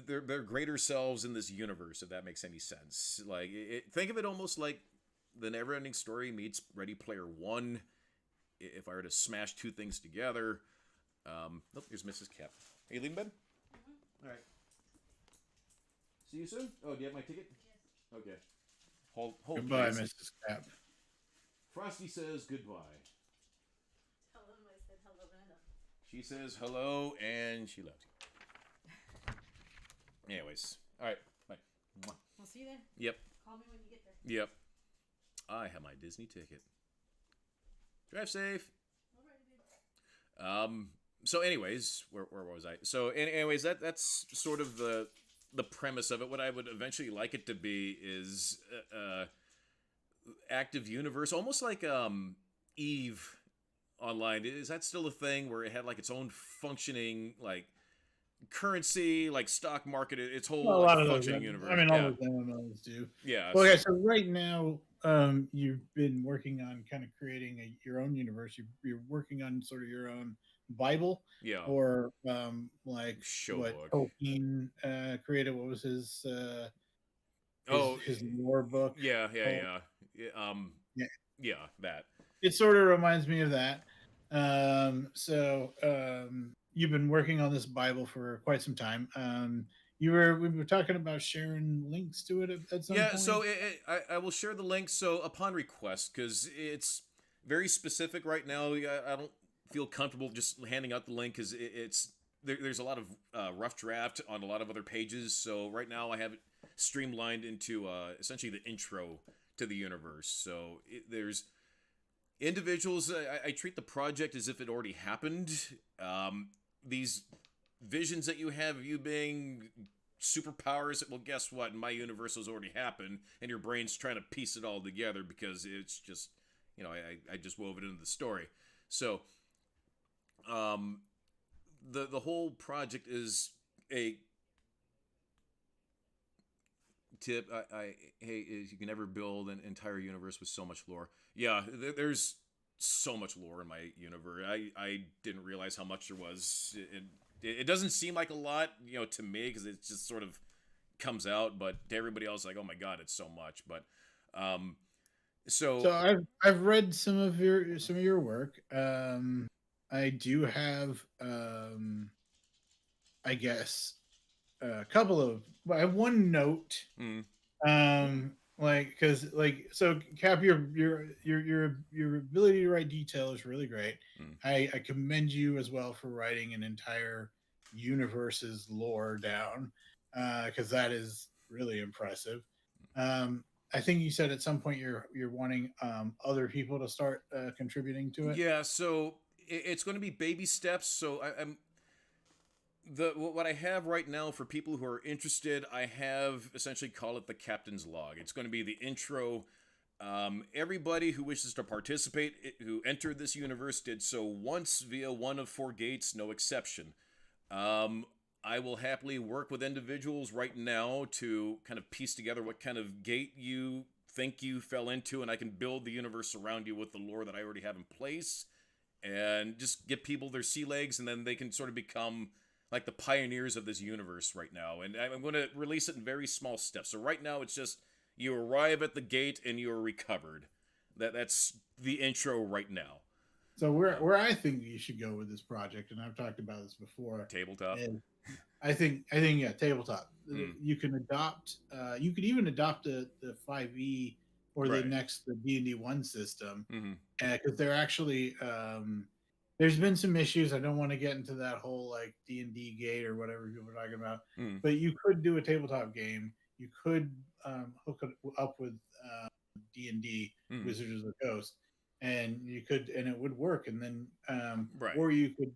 their greater selves in this universe, if that makes any sense. Like, think of it almost like the Neverending Story meets Ready Player One. If I were to smash two things together. Here's Mrs. Cap. Are you leaving bed? Mm-hmm. All right. See you soon? Oh, do you have my ticket? Yes. Okay. Hold goodbye, please. Mrs. Cap. Frosty says goodbye. Tell them I said hello, Brenda. She says hello, and she loves you. Anyways. All right. Bye. We'll see you then. Yep. Call me when you get there. Yep. I have my Disney ticket. Drive safe. Alrighty, dude. So anyways, where was I? So anyways, that's sort of the premise of it. What I would eventually like it to be is active universe, almost like Eve Online. Is that still a thing where it had like its own functioning like currency, like stock market, its whole functioning universe? I mean, all of them do. Yeah. Well, okay, so right now, you've been working on kind of creating your own universe. You're working on sort of your own Bible, Yeah. or like Show what book. Tolkien created. What was Oh, his lore book yeah, yeah, called? yeah. Yeah, Yeah, that. it sort of reminds me of that. You've been working on this Bible for quite some time. We were talking about sharing links to it at some Yeah, point. so I will share the link. So upon request, because it's very specific right now. I don't feel comfortable just handing out the link because there's a lot of rough draft on a lot of other pages. So right now I have it streamlined into essentially the intro to the universe. So there's individuals. I treat the project as if it already happened. These visions that you have of you being superpowers, well, guess what? My universe has already happened, and your brain's trying to piece it all together because it's just, I just wove it into the story. So, the whole project is a tip. Hey, is you can never build an entire universe with so much lore. Yeah, there's so much lore in my universe. I didn't realize how much there was. It doesn't seem like a lot, to me, because it just sort of comes out, but to everybody else, like, oh my god, it's so much. But So I've read some of your work. I do have I guess a couple of, but I have one note. mm, Like, because like, so Cap, your ability to write detail is really great. mm. I commend you as well for writing an entire universe's lore down, because that is really impressive. I think you said at some point you're wanting other people to start contributing to it. Yeah, so it's going to be baby steps. So I'm what I have right now for people who are interested. I have essentially call it the captain's log. It's going to be the intro. Everybody who wishes to participate, who entered this universe, did so once via one of 4 gates, no exception. I will happily work with individuals right now to kind of piece together what kind of gate you think you fell into, and I can build the universe around you with the lore that I already have in place, and just get people their sea legs, and then they can sort of become like the pioneers of this universe right now. And I'm going to release it in very small steps. So right now it's just you arrive at the gate and you are recovered. That's the intro right now. So where I think you should go with this project, and I've talked about this before, Tabletop. is I think yeah, tabletop. Mm. You can adopt. You could even adopt the 5e or the Right. next the D&D 1 system, Mm-hmm. because they're actually there's been some issues. I don't want to get into that whole like D&D gate or whatever people are talking about, Mm. but you could do a tabletop game. You could hook it up with D&D Mm. Wizards of the Coast, and it would work. And then Right. or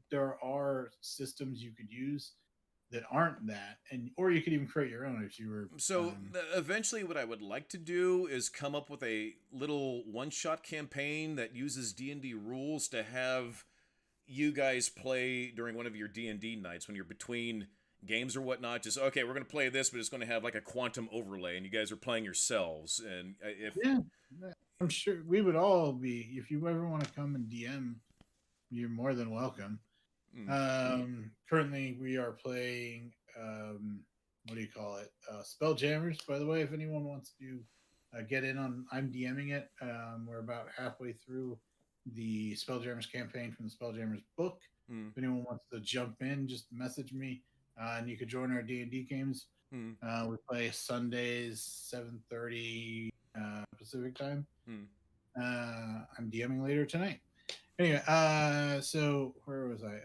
there are systems you could use that aren't that, and or you could even create your own if you were So eventually, what I would like to do is come up with a little one-shot campaign that uses D&D rules to have you guys play during one of your D&D nights when you're between games or whatnot. Just okay, we're gonna play this, but it's gonna have like a quantum overlay, and you guys are playing yourselves. And if yeah, I'm sure we would all be, if you ever want to come and DM, you're more than welcome. Currently we are playing what do you call it, Spelljammers, by the way, if anyone wants to get in on, I'm DMing it. We're about halfway through the Spelljammers campaign from the Spelljammers book. mm, If anyone wants to jump in, just message me, and you could join our D&D games. mm, We play Sundays 7:30 Pacific time. mm. I'm DMing later tonight. Anyway, so where was I?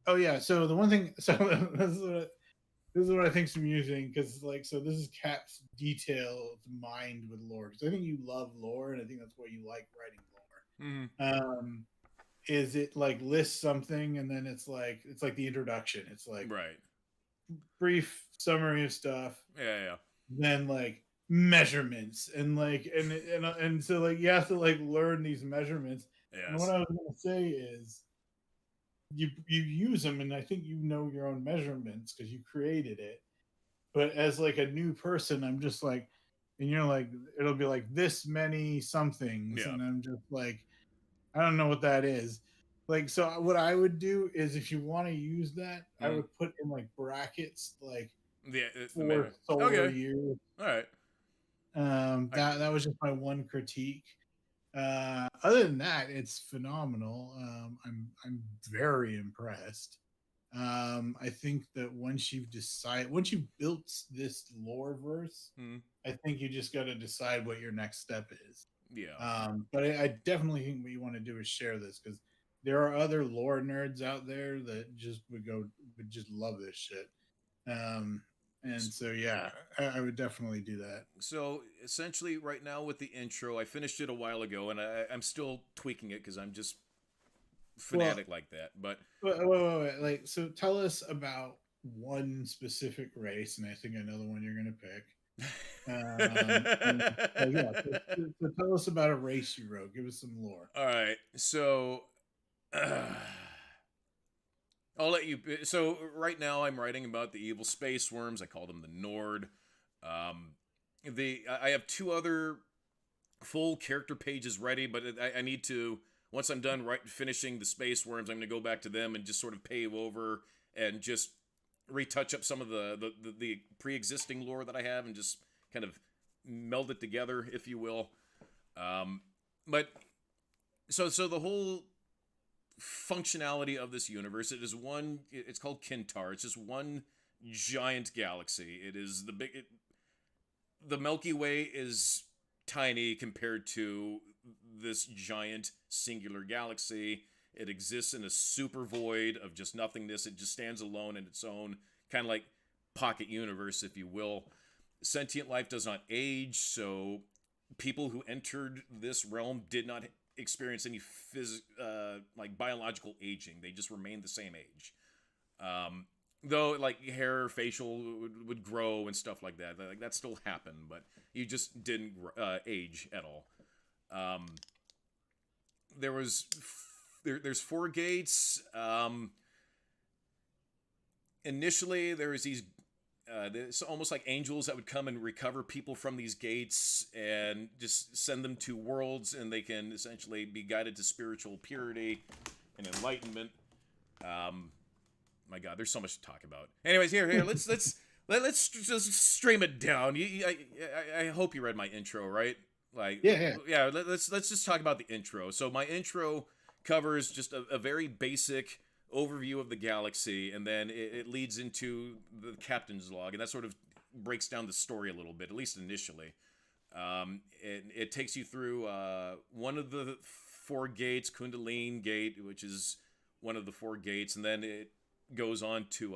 Oh yeah, so the one thing, so this is what I think's amusing, because like, so this is Cap's detailed mind with lore, because I think you love lore, and I think that's why you like writing lore. Is it like lists something, and then it's like the introduction. It's like Right. brief summary of stuff, Yeah. then like measurements, and like and so like you have to like learn these measurements. And Yes. what I was going to say is you use them, and I think you know your own measurements because you created it. But as like a new person, I'm just like, and you're like, it'll be like this many somethings, Yeah. and I'm just like, I don't know what that is. Like, so what I would do is, if you want to use that, I Mm. would put in like brackets, like The 4 meta. solar Okay. years. All right. That was just my one critique. Other than that, it's phenomenal. I'm very impressed. I think that once you've built this lore verse, Mm. I think you just got to decide what your next step is. Yeah. But I definitely think what you want to do is share this, because there are other lore nerds out there that just would just love this shit. And so yeah, I would definitely do that. So essentially, right now with the intro, I finished it a while ago, and I'm still tweaking it because I'm just Well, fanatic like that. But wait. Like, so tell us about one specific race, and I think I know the one you're gonna pick. Yeah, so tell us about a race you wrote. Give us some lore. all right, so I'll let you. So right now, I'm writing about the evil space worms. I call them the Nord. I have two other full character pages ready, but I need to, once I'm done finishing the space worms, I'm going to go back to them and just sort of pave over and just retouch up some of the pre-existing lore that I have and just kind of meld it together, if you will. But so the whole functionality of this universe, it's called Kintar. It's just one giant galaxy. It is the Milky Way is tiny compared to this giant singular galaxy. It exists in a super void of just nothingness. It just stands alone in its own kind of like pocket universe, if you will. Sentient life does not age, so people who entered this realm did not experience any like biological aging. They just remained the same age. Though like hair, facial would grow and stuff like that. Like that still happened, but you just didn't age at all. There's 4 gates. Initially, there was these. It's almost like angels that would come and recover people from these gates and just send them to worlds, and they can essentially be guided to spiritual purity and enlightenment. My God, there's so much to talk about. Anyways, here, let's just stream it down. I hope you read my intro, right? Like, Yeah. Let's just talk about the intro. So my intro covers just a very basic overview of the galaxy, and then it leads into the captain's log, and that sort of breaks down the story a little bit, at least initially. It takes you through one of the 4 gates, Kundalini Gate, which is one of the 4 gates, and then it goes on to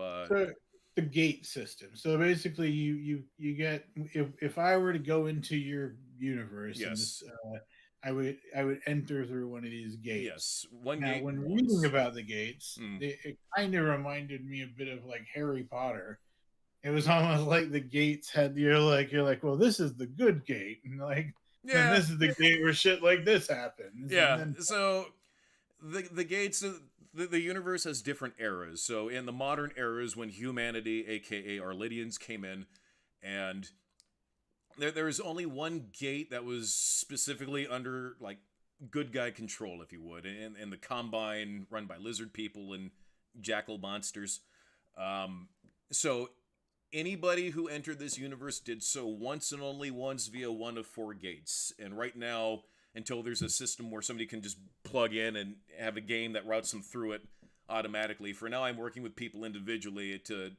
the gate system. So basically, you get, if I were to go into your universe, yes, I would enter through one of these gates. Yes, one now, gate. When once. reading about the gates, it kind of reminded me a bit of like Harry Potter. It was almost like the gates had you're like, well, this is the good gate, and like, and this is the gate where shit like this happens. Yeah. And then, so the gates. The universe has different eras. So in the modern eras, when humanity, aka our Lydians, came in, and there was only one gate that was specifically under like good guy control, if you would, and the Combine run by lizard people and jackal monsters. So anybody who entered this universe did so once and only once via one of 4 gates. And right now, until there's a system where somebody can just plug in and have a game that routes them through it automatically, for now I'm working with people individually to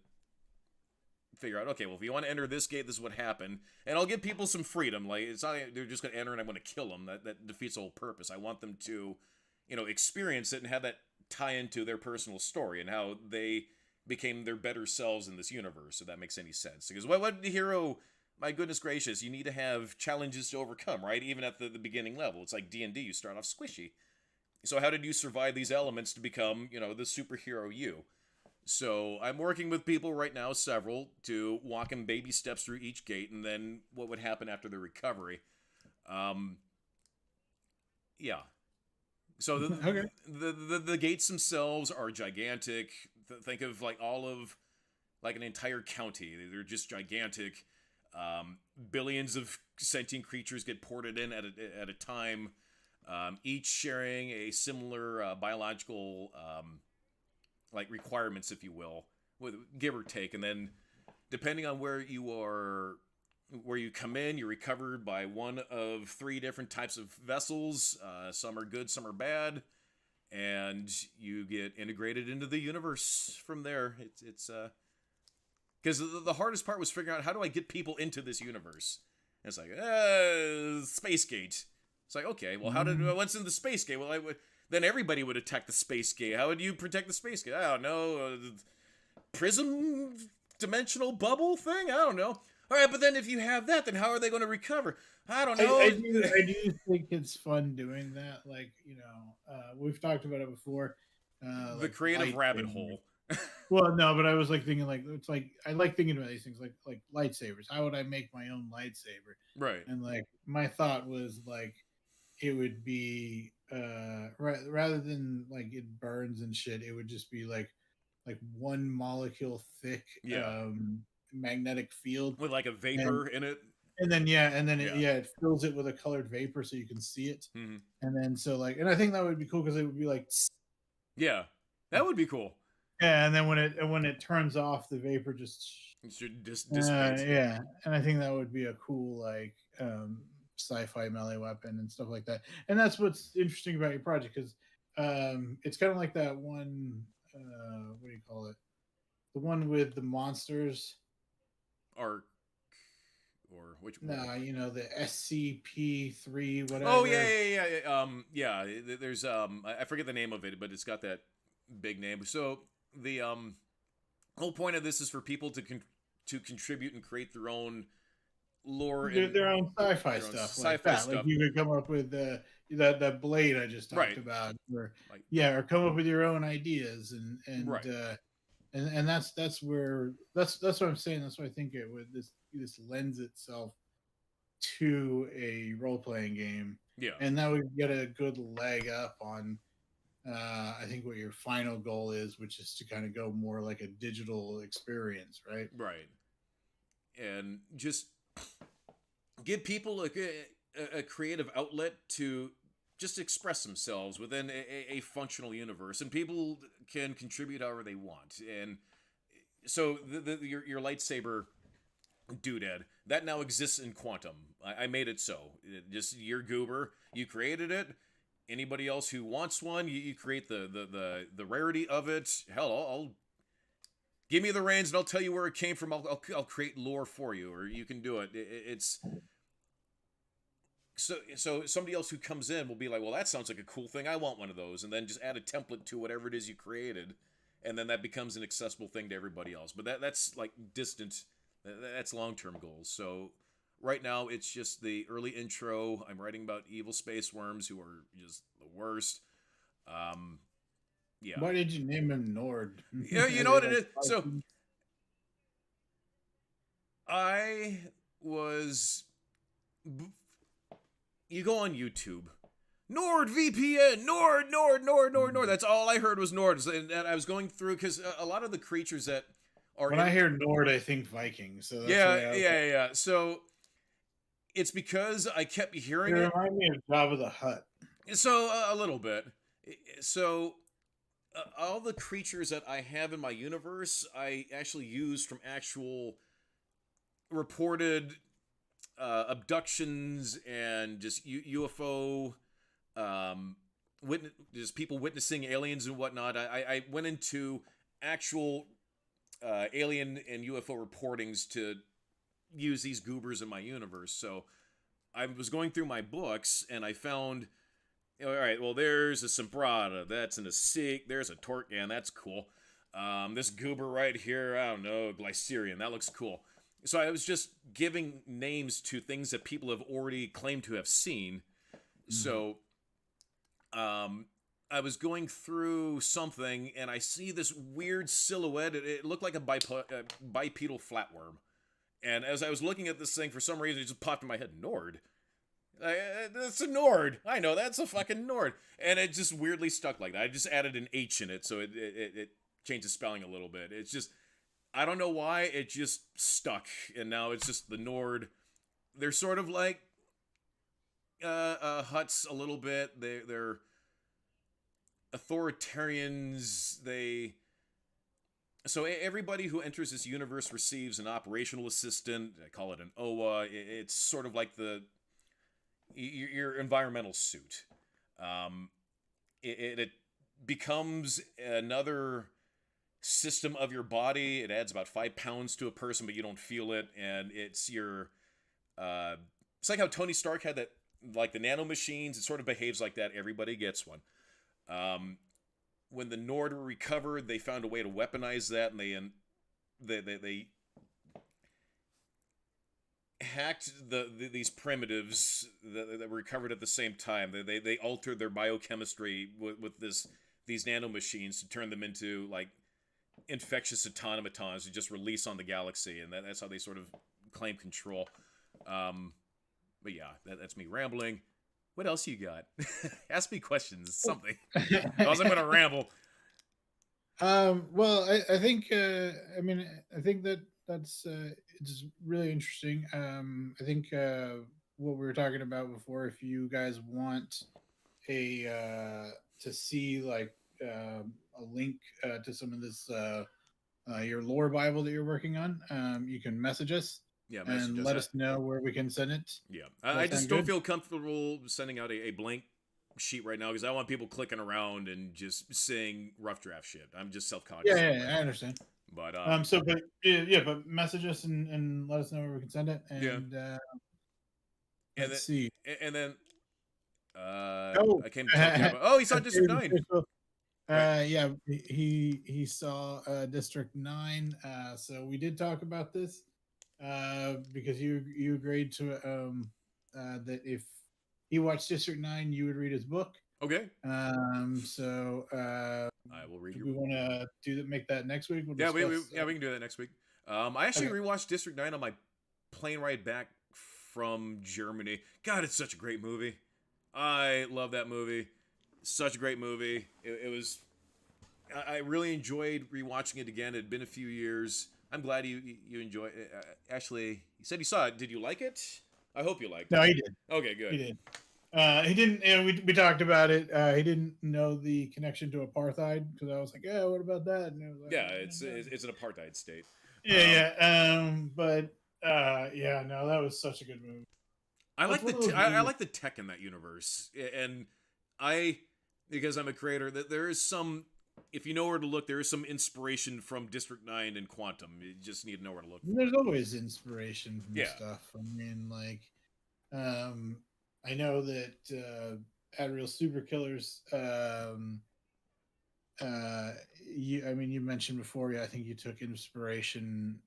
figure out, okay, well, if you want to enter this gate, this is what happened. And I'll give people some freedom. Like, it's not like they're just going to enter and I'm going to kill them. That defeats the whole purpose. I want them to, experience it and have that tie into their personal story and how they became their better selves in this universe, if that makes any sense. Because what hero... My goodness gracious, you need to have challenges to overcome, right? Even at the beginning level. It's like D&D, you start off squishy. So how did you survive these elements to become, the superhero you? So I'm working with people right now, several, to walk in baby steps through each gate, and then what would happen after the recovery. Yeah. So the gates themselves are gigantic. Think of like all of, like an entire county. They're just gigantic. Billions of sentient creatures get ported in at a time. each sharing a similar biological like requirements, if you will, with give or take, and then depending on where you come in, you're recovered by one of 3 different types of vessels. Some are good, some are bad, and you get integrated into the universe from there. It's because the hardest part was figuring out how do I get people into this universe. And it's like space gate. It's like, okay, well, what's in the space gate? Well, then everybody would attack the space gate. How would you protect the space gate? I don't know. Prism dimensional bubble thing? I don't know. All right, but then if you have that, then how are they going to recover? I don't know. I do think it's fun doing that. Like, we've talked about it before. The Like creative rabbit hole. Well, no, but I was like thinking, like, it's like I like thinking about these things, like lightsabers. How would I make my own lightsaber? Right. And like my thought was like it would be rather than like it burns and shit, it would just be like one molecule thick magnetic field with like a vapor in it. And then it fills it with a colored vapor so you can see it. Mm-hmm. And then so like, and I think that would be cool because it would be like, yeah, that would be cool. Yeah, and then when it turns off, the vapor just dissipates. Yeah, and I think that would be a cool like sci-fi melee weapon and stuff like that. And that's what's interesting about your project because it's kind of like that one. What do you call it? The one with the monsters. Or which one? No, the SCP-3 whatever. Oh yeah. There's I forget the name of it, but it's got that big name. So the whole point of this is for people to contribute and create their own lore, their own sci-fi stuff, like that. Stuff. Like you could come up with that blade I just talked about, or or come up with your own ideas and right. And that's where that's what I'm saying. That's what I think it would this lends itself to a role playing game. Yeah, and that would get a good leg up on. I think what your final goal is, which is to kind of go more like a digital experience, right? Right, and just give people a creative outlet to just express themselves within a functional universe, and people can contribute however they want. And so your lightsaber doodad that now exists in Quantum. I made it so. Just your goober, you created it. Anybody else who wants one, you create the rarity of it. Hell, I'll give me the reins and I'll tell you where it came from. I'll create lore for you, or you can do it. It's so somebody else who comes in will be like, well, that sounds like a cool thing. I want one of those, and then just add a template to whatever it is you created, and then that becomes an accessible thing to everybody else. But that's like distant. That's long-term goals. So. Right now, it's just the early intro. I'm writing about evil space worms who are just the worst. Yeah. Why did you name him Nord? Yeah, you know what it is. So I was. You go on YouTube. Nord VPN, Nord. That's all I heard was Nord, and I was going through because a lot of the creatures that are. When I hear Nord, I think Vikings. So that's yeah. So. It's because I kept hearing it. Remind me of Jabba the Hutt. So, a little bit. So, all the creatures that I have in my universe, I actually used from actual reported abductions and just UFO, just people witnessing aliens and whatnot. I went into actual alien and UFO reportings to use these goobers in my universe. So I was going through my books and I found, all right, well, there's a Sembrata, that's in a Sikh, there's a Torcan, that's cool. This goober right here, I don't know, Glycerian, that looks cool. So I was just giving names to things that people have already claimed to have seen. Mm-hmm. So I was going through something and I see this weird silhouette. It looked like a bipedal flatworm. And as I was looking at this thing, for some reason, it just popped in my head, Nord. That's a Nord. I know, that's a fucking Nord. And it just weirdly stuck like that. I just added an H in it, so it changed the spelling a little bit. It's just, I don't know why, it just stuck. And now it's just the Nord. They're sort of like Huts a little bit. They're authoritarians. So everybody who enters this universe receives an operational assistant. I call it an OA. It's sort of like your environmental suit. It becomes another system of your body. It adds about 5 pounds to a person, but you don't feel it. And it's your it's like how Tony Stark had that, like the nanomachines. It sort of behaves like that. Everybody gets one. When the Nord were recovered, they found a way to weaponize that, and they hacked these primitives that were recovered at the same time. They altered their biochemistry with these nanomachines to turn them into like infectious automatons to just release on the galaxy, and that's how they sort of claim control. But yeah, that's me rambling. What else you got? Ask me questions. Something. I wasn't going to ramble. Well, I think I think that's it's really interesting. I think what we were talking about before, if you guys want to see like a link to some of this your lore Bible that you're working on, you can message us. Yeah, and let us know where we can send it. Yeah, I just don't feel comfortable sending out a blank sheet right now because I want people clicking around and just saying rough draft shit. I'm just self-conscious. Yeah, I understand. But but message us and let us know where we can send it. And let's see. And then I came to talk about. Oh, he saw District 9. Yeah, he saw District 9. So we did talk about this. Because you agreed to that if he watched District 9, you would read his book. Okay. So I will read. Do we want to do that? Make that next week? We can do that next week. I actually rewatched District 9 on my plane ride back from Germany. God, it's such a great movie. I love that movie. Such a great movie. It was. I really enjoyed rewatching it again. It had been a few years. I'm glad you enjoyed it. Ashley, you said you saw it. Did you like it? I hope you liked it. No, he did. Okay, good. He did. He didn't. And we talked about it. He didn't know the connection to apartheid because I was like, "Yeah, what about that?" And it was like, yeah, it's an apartheid state. But no, that was such a good movie. I like the tech in that universe, and because I'm a creator, that there is some. If you know where to look, there is some inspiration from District 9 and Quantum. You just need to know where to look. There's always inspiration from stuff. I mean, like, I know that Admiral Super Killers. You mentioned before. Yeah, I think you took inspiration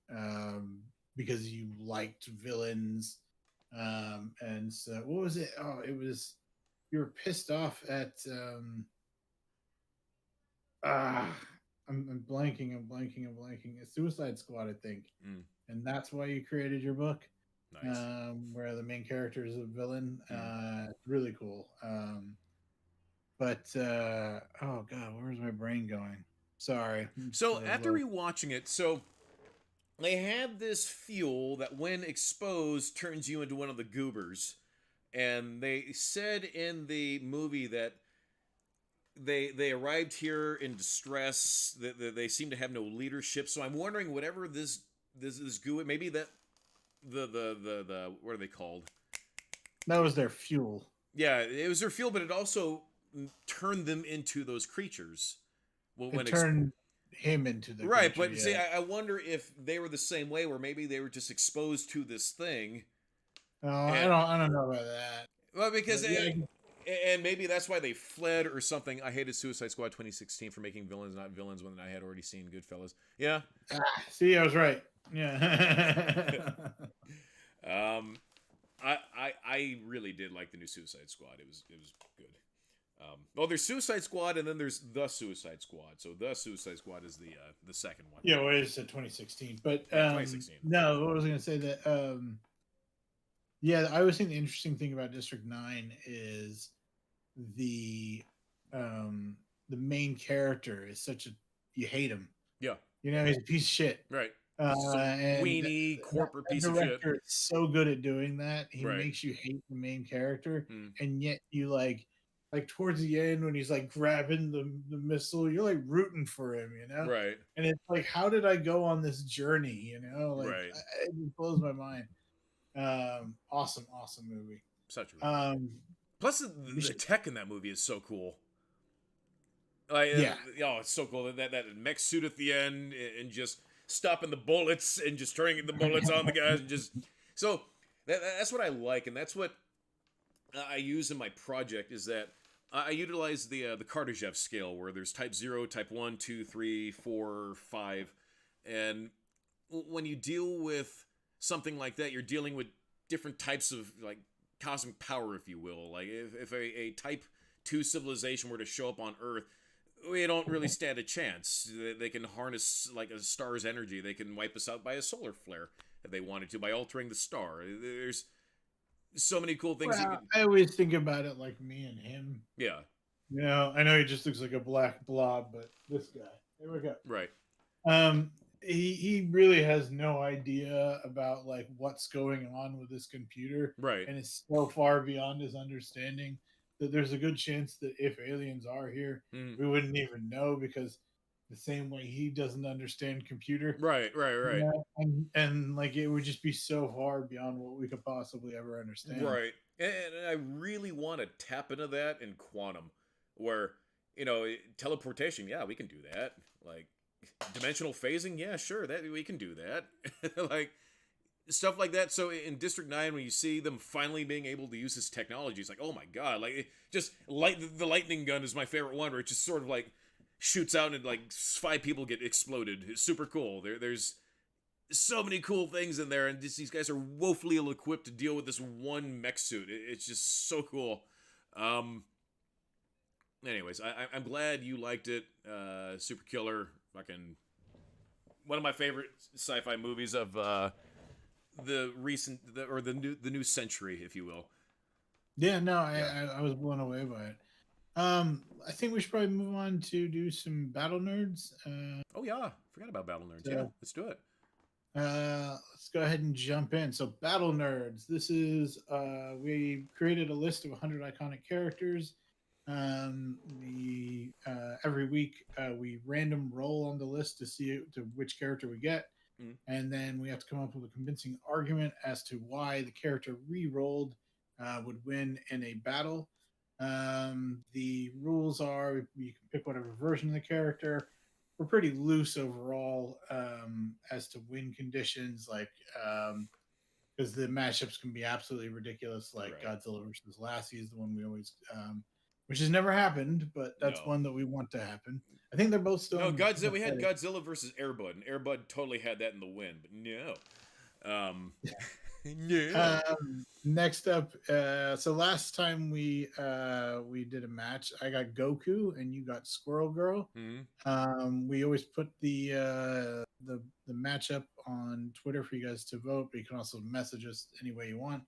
because you liked villains. And so, what was it? Oh, it was you were pissed off at. I'm blanking. It's Suicide Squad, I think, and that's why you created your book. Nice. Where the main character is a villain. Really cool. Oh god, where's my brain going? Sorry. So after rewatching it, so they have this fuel that, when exposed, turns you into one of the goobers, and they said in the movie that. They arrived here in distress. They seem to have no leadership. So I'm wondering, whatever this goo, maybe that the what are they called? That was their fuel. Yeah, it was their fuel, but it also turned them into those creatures. When it turned him into the right. Creature, But see, I wonder if they were the same way, where maybe they were just exposed to this thing. Oh, I don't know about that. Well, because. And maybe that's why they fled or something. I hated Suicide Squad 2016 for making villains not villains when I had already seen Goodfellas. Yeah. See, I was right. Yeah. I really did like the new Suicide Squad. It was good. There's Suicide Squad, and then there's the Suicide Squad. So the Suicide Squad is the second one. Yeah, well, it's 2016, but 2016. No, what was I going to say that? Yeah, I was saying the interesting thing about District 9 is the main character is you hate him. Yeah. You know, he's a piece of shit. Right. And weenie corporate that piece of shit. director is so good at doing that. He Right. makes you hate the main character, Mm. and yet you like towards the end when he's like grabbing the missile, you're like rooting for him, you know. Right. And it's like, how did I go on this journey? You know, like Right. it just blows my mind. Awesome movie. Such a good movie. Um, Plus, the tech in that movie is so cool. Like, Yeah. It's so cool that mech suit at the end and just stopping the bullets and just turning the bullets on the guys and just so that's what I like, and that's what I use in my project is that I utilize the Kardashev scale where there's type 0, type 1, 2, 3, 4, 5, and when you deal with something like that, you're dealing with different types of like cosmic power, if you will. Like if a type 2 civilization were to show up on Earth, we don't really stand a chance. They can harness like a star's energy. They can wipe us out by a solar flare if they wanted to by altering the star. There's so many cool things. Well, I always think about it like me and him. Yeah. You know, I know he just looks like a black blob, but this guy, there we go. Right. He really has no idea about like what's going on with this computer, Right. and it's so far beyond his understanding that there's a good chance that if aliens are here, we wouldn't even know, because the same way he doesn't understand computer. Right. You know? And like it would just be so far beyond what we could possibly ever understand. Right. And I really want to tap into that in quantum, where, you know, teleportation, yeah, we can do that. Like, dimensional phasing, yeah, sure, that we can do that. Like, stuff like that. So in District 9, when you see them finally being able to use this technology, it's like, oh my god, like, just the lightning gun is my favorite one, where it just sort of like shoots out and like 5 people get exploded. It's super cool. There's so many cool things in there, and these guys are woefully ill-equipped to deal with this one mech suit. It's just so cool. Anyways, I'm glad you liked it. Super killer, fucking one of my favorite sci-fi movies of the new century, if you will. Yeah, no, I was blown away by it. I think we should probably move on to do some battle nerds. Oh yeah, forgot about battle nerds. So, yeah, let's do it. Let's go ahead and jump in. So, battle nerds. This is we created a list of 100 iconic characters. We every week we random roll on the list to see which character we get, and then we have to come up with a convincing argument as to why the character re-rolled would win in a battle. The rules are you can pick whatever version of the character. We're pretty loose overall as to win conditions, like because the matchups can be absolutely ridiculous, like Right. Godzilla versus Lassie is the one we always which has never happened, but that's No. one that we want to happen. I think they're both still. No, Godzilla. We had Godzilla versus Airbud, and Airbud totally had that in the win, but no. Yeah. Next up, so last time we did a match, I got Goku and you got Squirrel Girl. We always put the matchup on Twitter for you guys to vote, but you can also message us any way you want.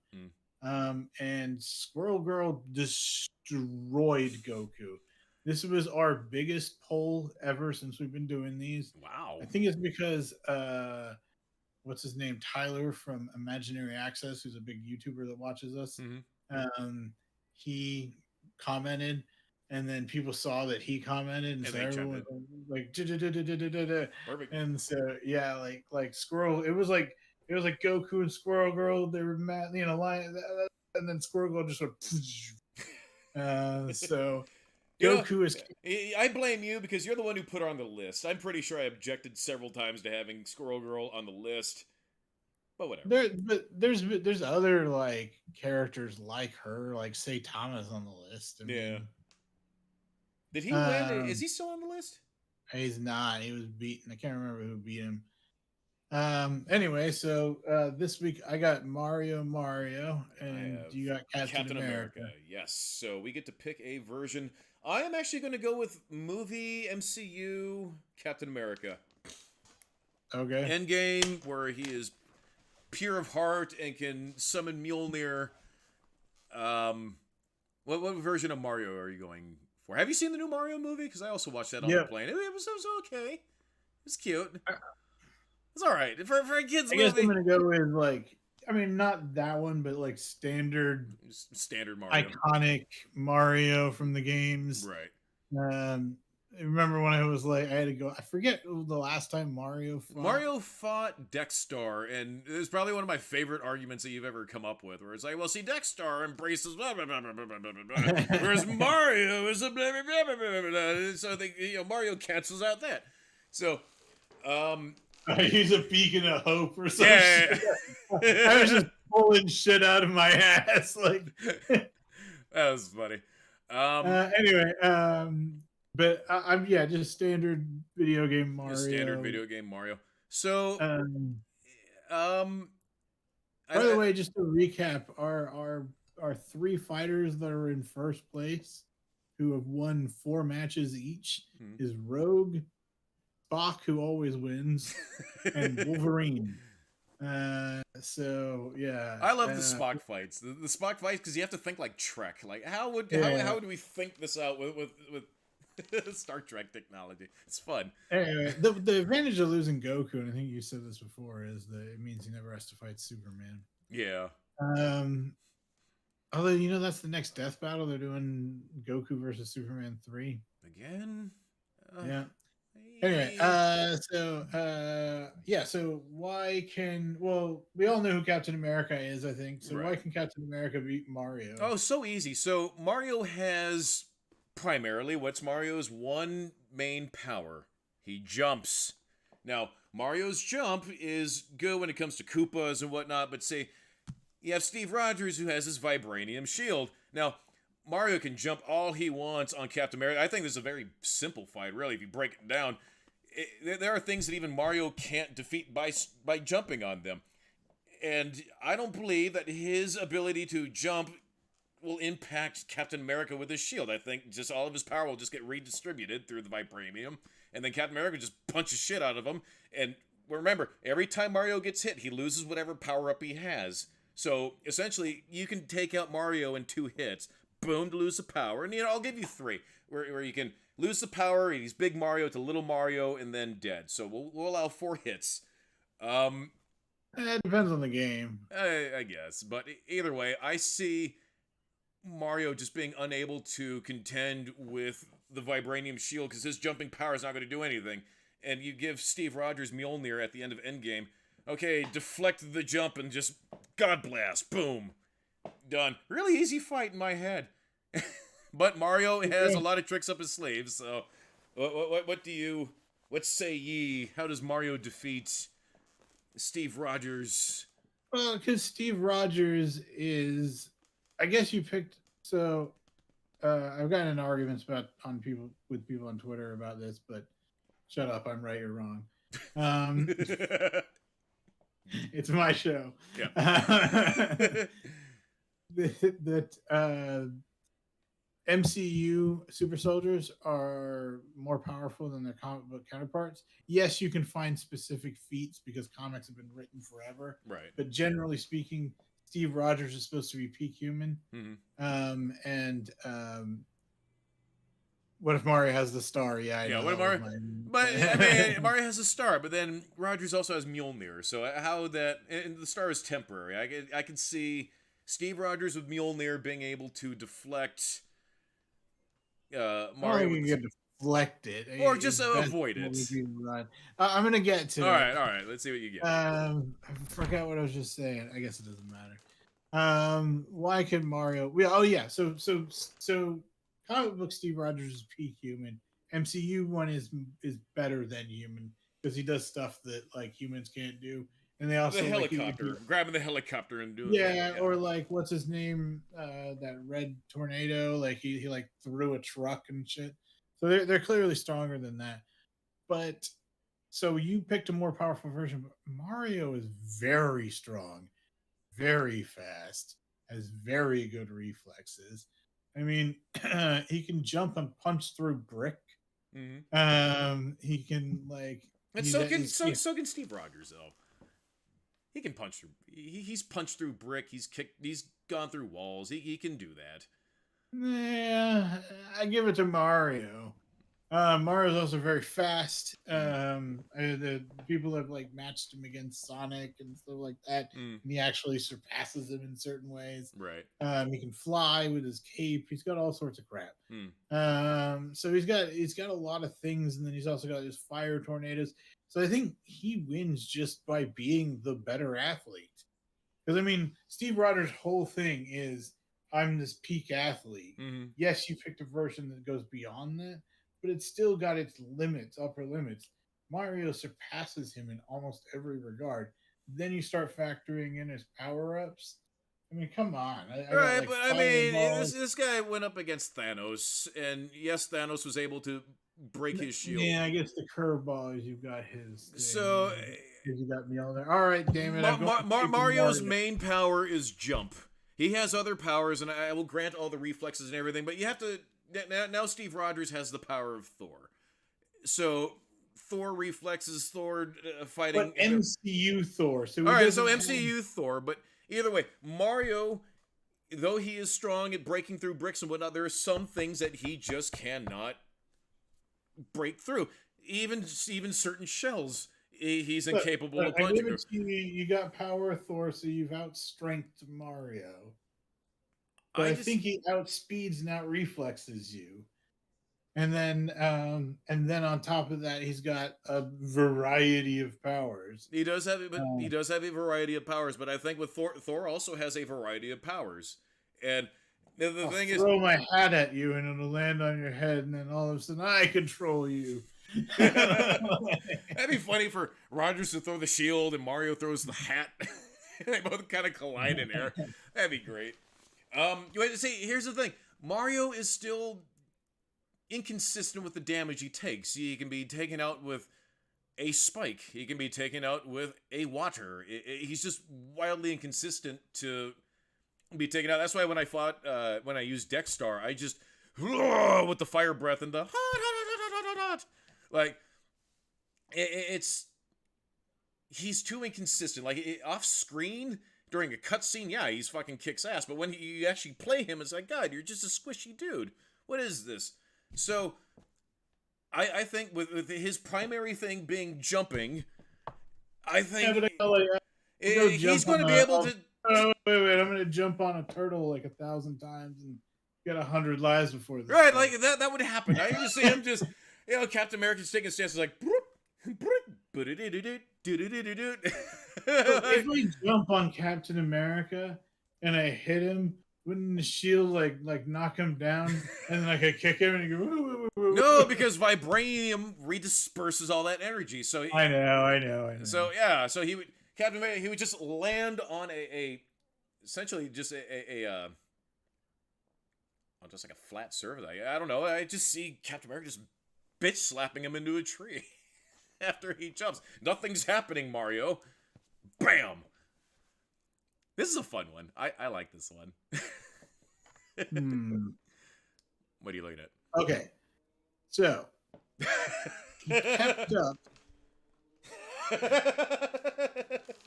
And Squirrel Girl destroyed Goku. This was our biggest poll ever since we've been doing these. Wow. I think it's because what's his name? Tyler from Imaginary Access, who's a big YouTuber that watches us. He commented, and then people saw that he commented, and so everyone like perfect. And so yeah, like Squirrel. It was like Goku and Squirrel Girl. They were mad, you know, lying, and then Squirrel Girl just went. So Goku is. I blame you because you're the one who put her on the list. I'm pretty sure I objected several times to having Squirrel Girl on the list, but whatever. There's other like characters like her, like say Thomas on the list. I mean, did he win? Is he still on the list? He's not. He was beaten. I can't remember who beat him. Anyway, so this week I got Mario, and you got Captain America. Yes. So we get to pick a version. I am actually going to go with movie MCU Captain America. Okay. Endgame, where he is pure of heart and can summon Mjolnir. What version of Mario are you going for? Have you seen the new Mario movie? Because I also watched that on the plane. It was okay. It was cute. It's all right for a kids I guess movie. I'm gonna go with like, I mean, not that one, but like Standard Mario, iconic Mario from the games. right? I remember when I was like, I had to go. I forget the last time Mario fought. Mario fought Dexstar, and it's probably one of my favorite arguments that you've ever come up with, where it's like, well, see, Dexstar embraces blah, blah, blah, blah, blah, blah, blah, blah, whereas Mario is a blah, blah, blah, blah, blah, blah. So I think, Mario cancels out that. So, He's a beacon of hope or something. yeah. I was just pulling shit out of my ass. Like, that was funny. anyway, but I'm just standard video game Mario. Standard video game Mario. So, by the way, just to recap, our 3 fighters that are in first place, who have won 4 matches each, is Rogue, Bach, who always wins, and Wolverine. So yeah, I love the Spock fights. The Spock fights, because you have to think like Trek. Like how would we think this out with Star Trek technology? It's fun. Anyway, the advantage of losing Goku, and I think you said this before, is that it means he never has to fight Superman. Yeah. Although that's the next death battle they're doing, Goku versus Superman 3 again. Yeah. Anyway, so why we all know who Captain America is, I think. So why can Captain America beat Mario? Oh, so easy. So Mario has primarily what's Mario's one main power. He jumps. Now, Mario's jump is good when it comes to Koopas and whatnot, but say you have Steve Rogers who has his vibranium shield. Now, Mario can jump all he wants on Captain America. I think this is a very simple fight, really, if you break it down. There are things that even Mario can't defeat by jumping on them. And I don't believe that his ability to jump will impact Captain America with his shield. I think just all of his power will just get redistributed through the vibranium, and then Captain America just punches shit out of him. And remember, every time Mario gets hit, he loses whatever power-up he has. So, essentially, you can take out Mario in 2 hits. Boom, to lose the power. And, I'll give you 3, where you can lose the power, and he's big Mario to little Mario, and then dead. So, we'll allow 4 hits. It depends on the game. I guess. But either way, I see Mario just being unable to contend with the vibranium shield because his jumping power is not going to do anything. And you give Steve Rogers Mjolnir at the end of Endgame. Okay, deflect the jump and just God blast. Boom. Done. Really easy fight in my head. But Mario has a lot of tricks up his sleeve, so what say ye? How does Mario defeat Steve Rogers? Well, because Steve Rogers is, I guess you picked. So I've gotten in arguments with people on Twitter about this, but shut up, I'm right, you're wrong. It's my show. Yeah. that MCU super soldiers are more powerful than their comic book counterparts. Yes, you can find specific feats because comics have been written forever. Right. But generally speaking, Steve Rogers is supposed to be peak human. What if Mario has the star? What if Mario? But I mean, Mario has a star, but then Rogers also has Mjolnir. So how that? And the star is temporary. I can see Steve Rogers with Mjolnir being able to deflect Mario. You can deflect it, or just avoid it. I'm gonna get to. All right. Let's see what you get. I forgot what I was just saying. I guess it doesn't matter. Why can Mario? So comic book Steve Rogers is peak human. MCU one is better than human because he does stuff that like humans can't do. And they also the helicopter, grabbing the helicopter and doing or like what's his name? That red tornado, like he like threw a truck and shit. So they're clearly stronger than that. But so you picked a more powerful version. But Mario is very strong, very fast, has very good reflexes. I mean, he can jump and punch through brick. Mm-hmm. He can like. And so can Steve Rogers though. He can punch through. He's punched through brick. He's kicked. He's gone through walls. He can do that. Yeah, I give it to Mario. Mario's also very fast. The people have like matched him against Sonic and stuff like that, Mm, and he actually surpasses him in certain ways. right. He can fly with his cape. He's got all sorts of crap. Mm. So he's got a lot of things, and then he's also got his fire tornadoes. So I think he wins just by being the better athlete. Because I mean, Steve Rogers' whole thing is I'm this peak athlete. Mm-hmm. Yes, you picked a version that goes beyond that, but it's still got its limits, upper limits. Mario surpasses him in almost every regard. Then you start factoring in his power ups. I mean, come on. I got Right, like but I mean, fireballs. this guy went up against Thanos, and yes, Thanos was able to break his shield. Yeah, I guess the curveball is you've got his thing. So, You got me all there. All right, damn it. I'm going to Mario's Mario. main power is jump. He has other powers, and I will grant all the reflexes and everything, but you have to... Now Steve Rogers has the power of Thor. So, Thor reflexes, Thor fighting... But MCU Thor. So all right, so MCU Thor, but either way, Mario, though he is strong at breaking through bricks and whatnot, there are some things that he just cannot break through. Even certain shells, he's incapable of I punching give through. it to you. You got power of Thor, so you've outstrengthed Mario. But I think he outspeeds and outreflexes you. And then on top of that, he's got a variety of powers. He does have a variety of powers, but I think with Thor also has a variety of powers. And the thing is, throw my hat at you and it'll land on your head, and then all of a sudden I control you. that'd be funny for Rogers to throw the shield and Mario throws the hat. They both kind of collide in air. That'd be great. See, here's the thing. Mario is still inconsistent with the damage he takes. He can be taken out with a spike. He can be taken out with a water. He's just wildly inconsistent to be taken out. That's why when I used Dexstar, I just with the fire breath and the like it's he's too inconsistent. Like off screen during a cutscene, yeah, he's fucking kicks ass. But when you actually play him, it's like, God, you're just a squishy dude. What is this? So, I think with his primary thing being jumping, I think he's going to be able to... Wait, I'm going to jump on a turtle like 1,000 times and get 100 lives before this. Right, like that would happen. I just see him just, Captain America's taking stances like... If I jump on Captain America and I hit him, wouldn't the shield like knock him down and like I kick him and he go? Woo, woo, woo, no, because vibranium redisperses all that energy. So I know. So so Captain America would just land on essentially just just like a flat surface. I don't know. I just see Captain America just bitch slapping him into a tree after he jumps. Nothing's happening, Mario. Bam! This is a fun one. I like this one. What are you looking at? Okay. So, he kept up.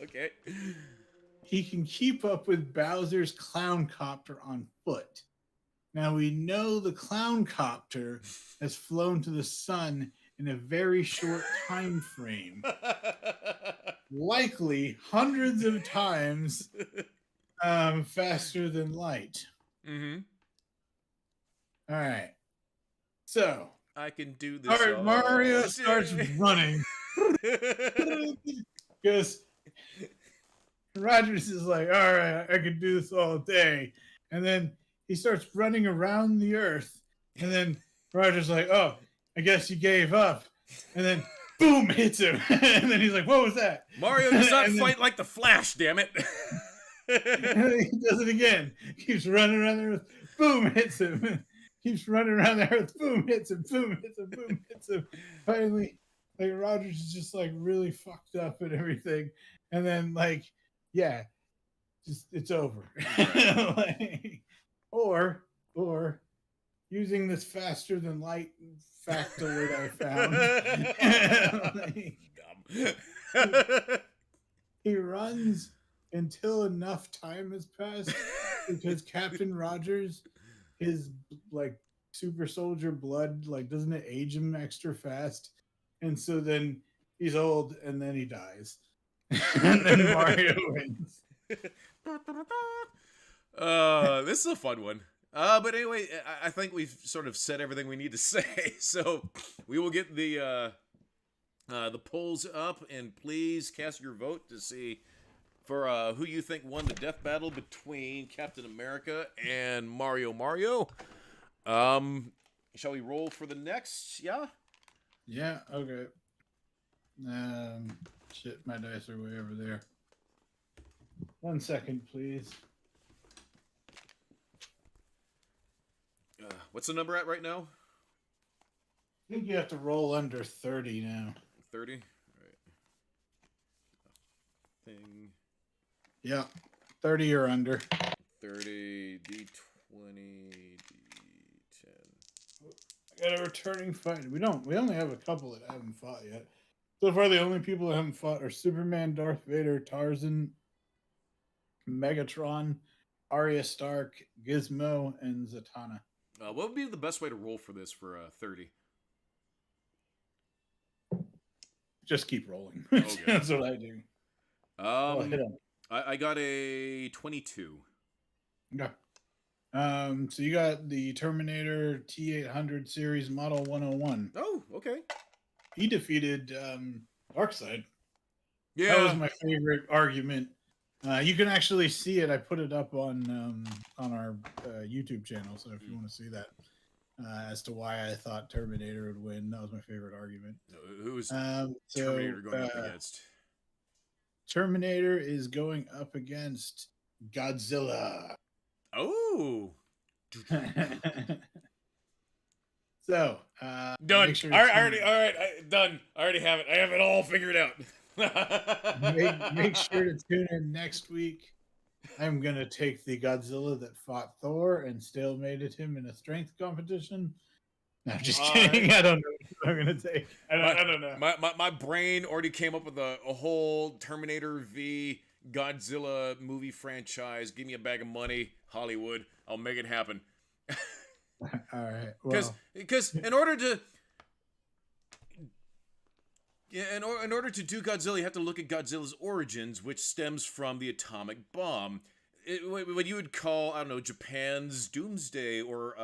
Okay. He can keep up with Bowser's clown copter on foot. Now, we know the clown copter has flown to the sun in a very short time frame. Likely hundreds of times faster than light. Mm-hmm. All right. So I can do this. All right, Mario starts running. Because Rogers is like, all right, I can do this all day. And then he starts running around the earth. And then Rogers is like, oh, I guess you gave up. And then boom, hits him. And then he's like, what was that? Mario does not fight like the Flash, damn it. And then he does it again. Keeps running around the earth. Boom, hits him. Keeps running around the earth. Boom, hits him. Boom, hits him. Boom, hits him. Finally, like Rogers is just like really fucked up and everything. And then just it's over. Like, or using this faster than light factoid I found. He runs until enough time has passed because Captain Rogers, his like super soldier blood, like, doesn't it age him extra fast? And so then he's old, and then he dies, and then Mario wins. This is a fun one. But anyway, I think we've sort of said everything we need to say. So we will get the polls up, and please cast your vote to see for who you think won the death battle between Captain America and Mario. Shall we roll for the next? Yeah. Yeah. Okay. Shit, my dice are way over there. 1 second, please. What's the number at right now? I think you have to roll under 30 now. 30. All right. Thing. Yeah, 30 or under. 30 D20 D10. I got a returning fight. We only have a couple that haven't fought yet. So far, the only people that haven't fought are Superman, Darth Vader, Tarzan, Megatron, Arya Stark, Gizmo, and Zatanna. What would be the best way to roll for this for 30? Just keep rolling. Okay. That's what I do. Hit 'em. I got a 22. Okay. So you got the Terminator T800 series Model 101. Oh, okay. He defeated Darkseid. Yeah. That was my favorite argument. You can actually see it. I put it up on our YouTube channel. So if you want to see that, as to why I thought Terminator would win, that was my favorite argument. Who's Terminator going up against? Terminator is going up against Godzilla. Oh. So Done. make sure All right. Done. I already have it. I have it all figured out. make sure to tune in next week. I'm gonna take the Godzilla that fought Thor and stalemated him in a strength competition. No, I'm just kidding. I don't know what I'm gonna take. I don't know. My brain already came up with a whole Terminator v Godzilla movie franchise. Give me a bag of money, Hollywood. I'll make it happen. All right. Because in order to in order to do Godzilla, you have to look at Godzilla's origins, which stems from the atomic bomb. What you would call, I don't know, Japan's Doomsday or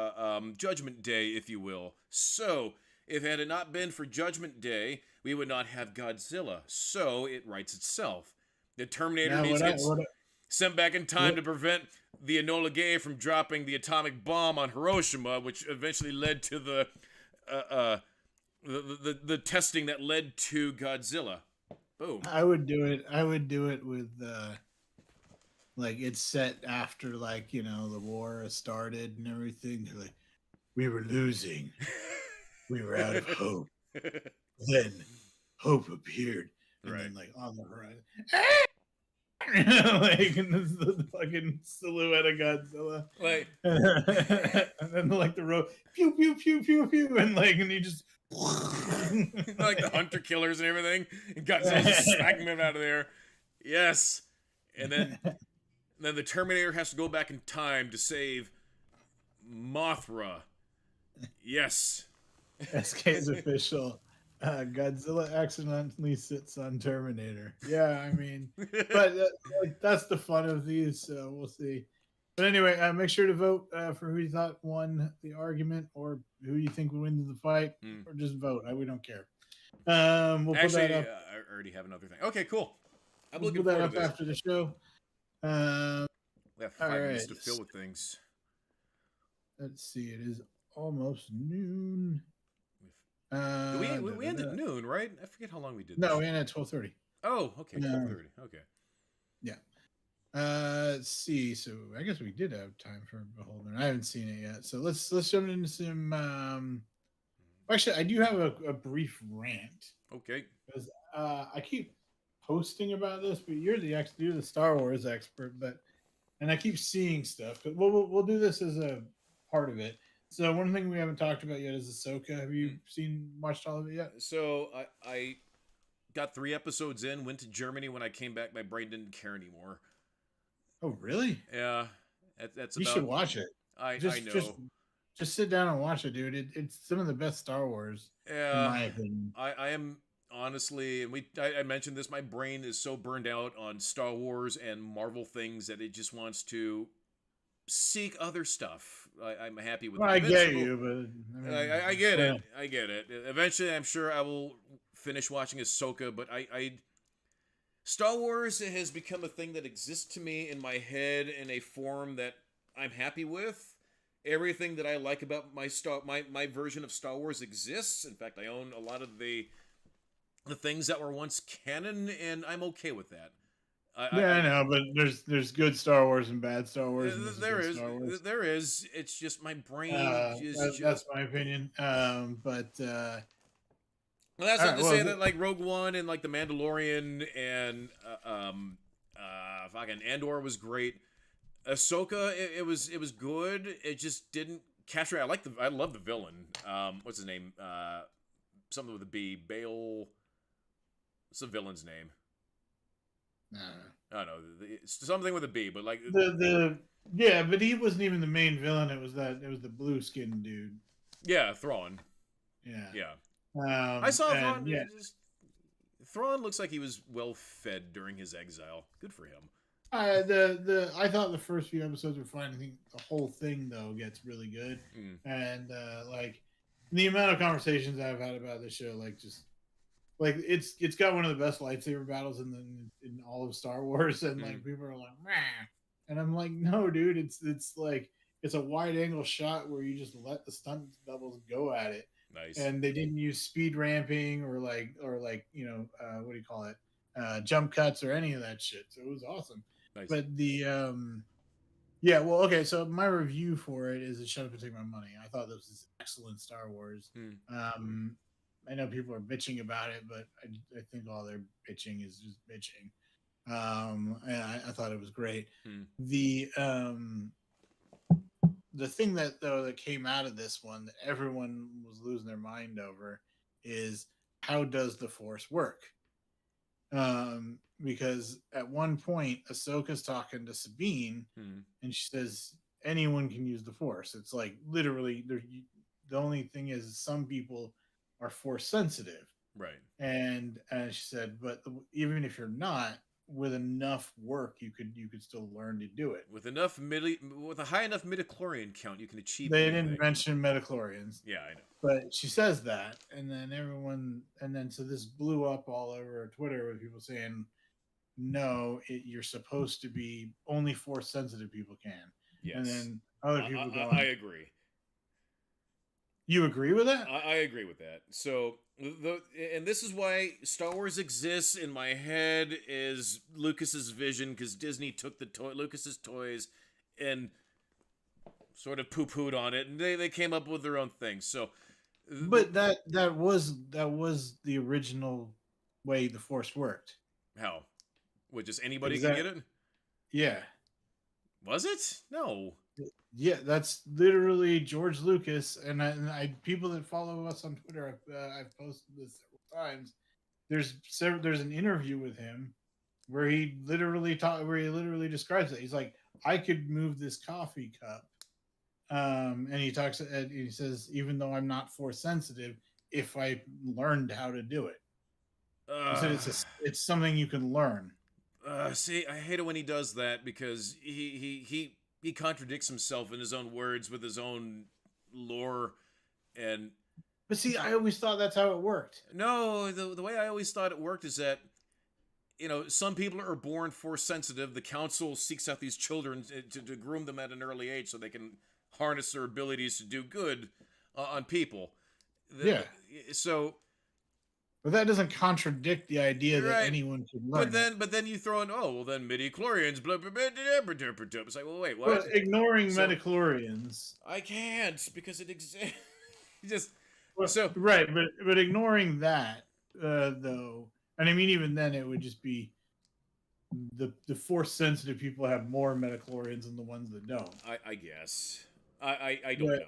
Judgment Day, if you will. So, if it had not been for Judgment Day, we would not have Godzilla. So, it writes itself. The Terminator needs to get sent back in time to prevent the Enola Gay from dropping the atomic bomb on Hiroshima, which eventually led to the testing that led to Godzilla. Boom. I would do it with like it's set after, like, you know, the war has started and everything. They're like, we were losing. We were out of hope. Then hope appeared. And then, like, on the horizon. Like, and this is the fucking silhouette of Godzilla. Like, and then, like, the road, pew, pew, pew, pew, pew. And, like, and you just. like the hunter killers and everything. And Godzilla just smacking them out of there. Yes. And then the Terminator has to go back in time to save Mothra. Yes. SK's official. Godzilla accidentally sits on Terminator. Yeah, I mean, but that's the fun of these. So we'll see. But anyway, make sure to vote for who you thought won the argument, or who you think would win the fight, or just vote. We don't care. We'll Actually, put that up. I already have another thing. Okay, cool. I'm We'll looking put that forward up to this. after the show. We have 5 minutes to right. fill with things. Let's see. It is almost noon. We ended at noon, right? I forget how long we did. No, we ended at 12:30. Oh, okay, 12:30. Okay. Yeah. Let's see. So I guess we did have time for Beholder. I haven't seen it yet. So let's jump into some. Actually, I do have a brief rant. Okay. Because I keep posting about this, but you're the Star Wars expert, and I keep seeing stuff. But we'll do this as a part of it. So one thing we haven't talked about yet is Ahsoka. Have you watched all of it yet? So I got 3 episodes in, went to Germany. When I came back, my brain didn't care anymore. Oh, really? Yeah, that's you about. should watch it. I know. Just sit down and watch it, dude. It's some of the best Star Wars, in Yeah, my opinion. I am honestly, and I mentioned this. My brain is so burned out on Star Wars and Marvel things that it just wants to seek other stuff. I'm happy with Well, I get Invincible. you, but I mean, I get yeah. it. I get it. Eventually, I'm sure I will finish watching Ahsoka, but Star Wars has become a thing that exists to me in my head in a form that I'm happy with. Everything that I like about my version of Star Wars exists. In fact, I own a lot of the things that were once canon, and I'm okay with that. Yeah, I know, but there's good Star Wars and bad Star Wars, and this is There good is, Star Wars. there is. It's just my brain is That's just. my opinion. But Well, that's all not right, to well, say that like Rogue One and like the Mandalorian and fucking Andor was great. Ahsoka, it was good. It just didn't capture. I love the villain. What's his name? Something with a B. Bale. What's the villain's name? nah. I don't know. It's something with a B, but like The yeah, but he wasn't even the main villain. It was the blue skinned dude. yeah, Thrawn. Yeah. Yeah, I saw And Thrawn. yeah, Thrawn looks like he was well fed during his exile. Good for him. I thought the first few episodes were fine. I think the whole thing though gets really good, Mm. and like the amount of conversations I've had about this show, like just like it's got one of the best lightsaber battles in all of Star Wars, and like people are like, "Meh," and I'm like, no, dude, it's like it's a wide angle shot where you just let the stunt doubles go at it, Nice. and they didn't use speed ramping or what do you call it, jump cuts or any of that shit. So it was awesome. Nice. But the yeah, well, okay. So my review for it is "Shut Up and Take My Money." I thought this was excellent Star Wars. Mm. I know people are bitching about it, but I think all their bitching is just bitching. And I thought it was great. Mm. The thing that came out of this one that everyone was losing their mind over is how does the Force work? Because at one point Ahsoka's talking to Sabine, and she says anyone can use the Force. It's like literally the only thing is some people are Force sensitive, Right. and she said, but even if you're not, with enough work, you could still learn to do it. With a high enough midichlorian count, you can achieve. They anything. didn't mention midichlorians. Yeah, I know. But she says that, and then so this blew up all over Twitter with people saying, "No, you're supposed to be only Force sensitive people can." Yes. And then other people going, I agree. You agree with that? I agree with that. So and this is why Star Wars exists in my head is Lucas's vision, because Disney took Lucas's toys and sort of poo-pooed on it, and they came up with their own thing. So, but that was the original way the Force worked. How? Would just anybody can get it? Yeah. Was it? No. Yeah, that's literally George Lucas, and I people that follow us on Twitter, I've posted this several times. There's an interview with him where he literally describes it. He's like, I could move this coffee cup, and he says, even though I'm not Force sensitive, if I learned how to do it, he said it's something you can learn. See, I hate it when he does that, because he contradicts himself in his own words with his own lore, but see, I always thought that's how it worked. No, the way I always thought it worked is that, some people are born Force sensitive. The council seeks out these children to groom them at an early age so they can harness their abilities to do good on people. Yeah. So. But that doesn't contradict the idea that anyone can learn. But then you throw in, then midichlorians, blah, blah, blah, blah, blah, blah. It's like, well, wait, what? But ignoring midichlorians, I can't, because it exists. Right, but ignoring that though, and I mean even then it would just be the Force sensitive people have more midichlorians than the ones that don't. I guess I don't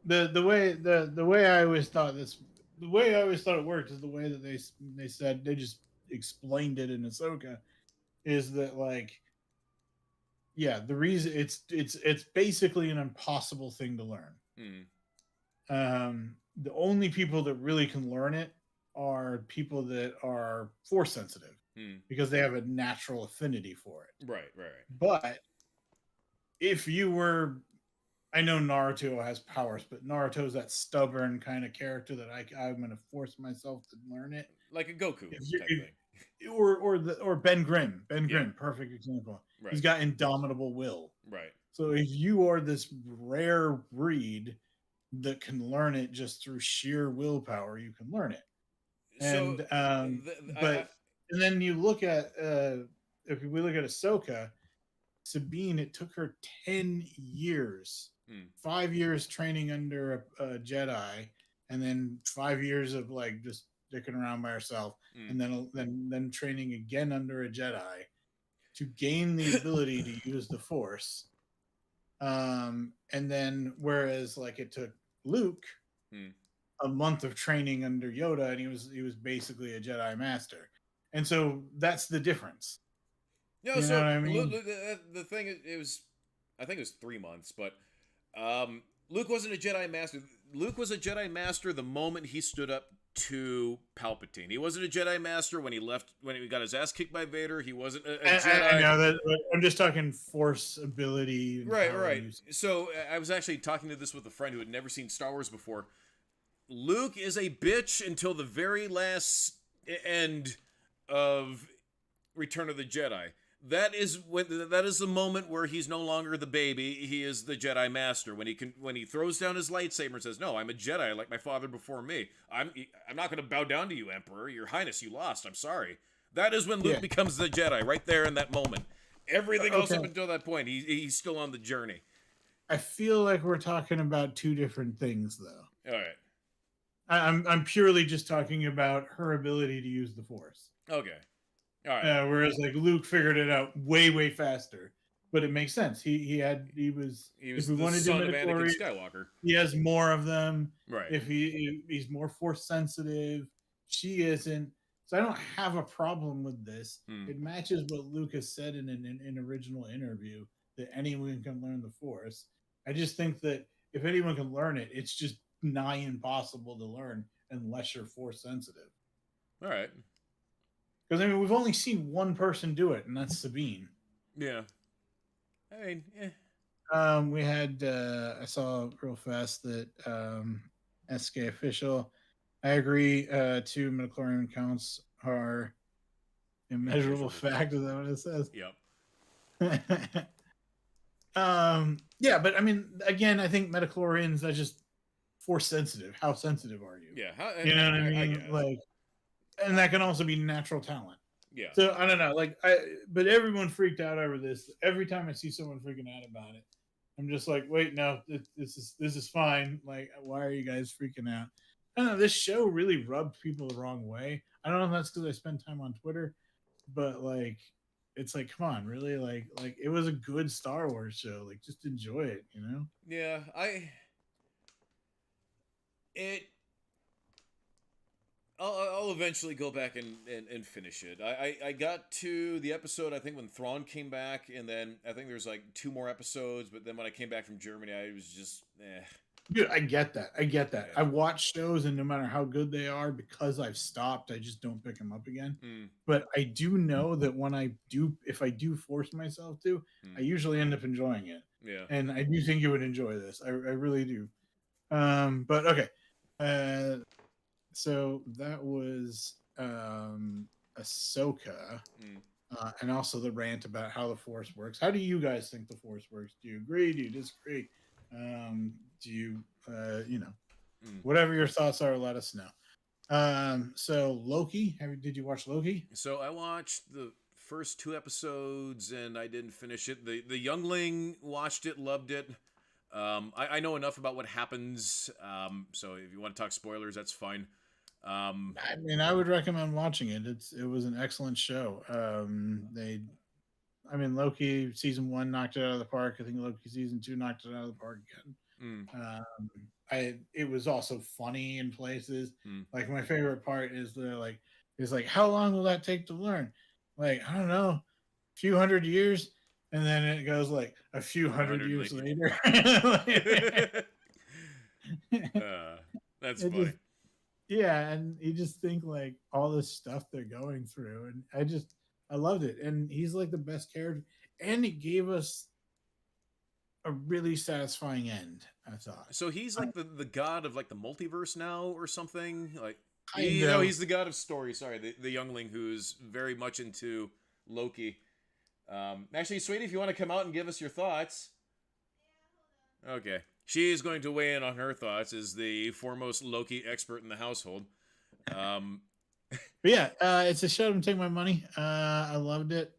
know. The way I always thought it worked is the way that they said, they just explained it in Ahsoka, is that like, yeah, the reason it's basically an impossible thing to learn. Mm. The only people that really can learn it are people that are force sensitive Mm. because they have a natural affinity for it. Right. But if you were, I know Naruto has powers, but Naruto's that stubborn kind of character that I'm going to force myself to learn it. Like a Goku If you, type thing. or Ben Grimm. Ben Yeah. Grimm, perfect example. Right. He's got indomitable will. Right. So if you are this rare breed that can learn it just through sheer willpower, you can learn it. So, And and then you look at if we look at Ahsoka, Sabine, it took her 10 years, 5 years training under a Jedi, and then 5 years of like just dicking around by herself, and then training again under a Jedi to gain the ability to use the Force. And then whereas like it took Luke a month of training under Yoda, and he was basically a Jedi master, and so that's the difference. No, you so know what I mean? the thing is, it was, I think it was 3 months, but Luke wasn't a Jedi master. Luke was a Jedi master the moment he stood up to Palpatine. He wasn't a Jedi master when he left, when he got his ass kicked by Vader. He wasn't a Jedi. I know that. I'm just talking Force ability. Right. So I was actually talking to this with a friend who had never seen Star Wars before. Luke is a bitch until the very last end of Return of the Jedi. That is the moment where he's no longer the baby. He is the Jedi Master. When he throws down his lightsaber and says, "No, I'm a Jedi like my father before me. I'm not going to bow down to you, Emperor. Your Highness, you lost. I'm sorry." That is when Luke becomes the Jedi. Right there in that moment. Everything else up until that point, he's still on the journey. I feel like we're talking about two different things, though. All right. I'm purely just talking about her ability to use the Force. Okay. All right. Whereas like Luke figured it out way faster, but it makes sense. He was the son of Anakin Skywalker. He has more of them. Right. If he's more Force sensitive, she isn't. So I don't have a problem with this. It matches what Lucas said in an original interview that anyone can learn the Force. I just think that if anyone can learn it, it's just nigh impossible to learn unless you're Force sensitive. All right. Because I mean, we've only seen one person do it, and that's Sabine. Yeah. I mean, we had I saw real fast that SK official. I agree. 2 midichlorian counts are immeasurable fact. Is that what it says? Yep. Yeah, but I mean, again, I think midichlorians are just Force sensitive. How sensitive are you? Yeah. You know what I mean? Like, and that can also be natural talent. Yeah. So I don't know, but everyone freaked out over this. Every time I see someone freaking out about it, I'm just like, wait, no, this is fine. Like, why are you guys freaking out? I don't know. This show really rubbed people the wrong way. I don't know if that's because I spend time on Twitter, but like, it's like, come on, really? Like it was a good Star Wars show. Like, just enjoy it, you know? Yeah, I'll eventually go back and finish it. I got to the episode, I think, when Thrawn came back, and then I think there's like 2 more episodes, but then when I came back from Germany, I was just, Dude, I get that. Yeah. I watch shows, and no matter how good they are, because I've stopped, I just don't pick them up again. But I do know that if I do force myself to, I usually end up enjoying it. Yeah. And I do think you would enjoy this. I really do. But okay. So that was Ahsoka, and also the rant about how the Force works. How do you guys think the Force works? Do you agree? Do you disagree? Do you, whatever your thoughts are, let us know. So Loki, did you watch Loki? So I watched the first 2 episodes, and I didn't finish it. The youngling watched it, loved it. I know enough about what happens, so if you want to talk spoilers, that's fine. I mean, I would recommend watching it. It was an excellent show. Loki season 1 knocked it out of the park. I think Loki season 2 knocked it out of the park again. It was also funny in places. Like, my favorite part is how long will that take to learn? Like, I don't know, a few hundred years. and then it goes like a few hundred 100 years like- later. That's It funny. just- yeah, and you just think like all this stuff they're going through, and I loved it, and he's like the best character, and it gave us a really satisfying end. I thought. So he's like the god of like the multiverse now or something. Like Kind no, of. he's the god of story. Sorry, the youngling who's very much into Loki. Actually, sweetie, if you want to come out and give us your thoughts. Okay. She is going to weigh in on her thoughts as the foremost Loki expert in the household. But yeah, it's a shut up and take my money. I loved it.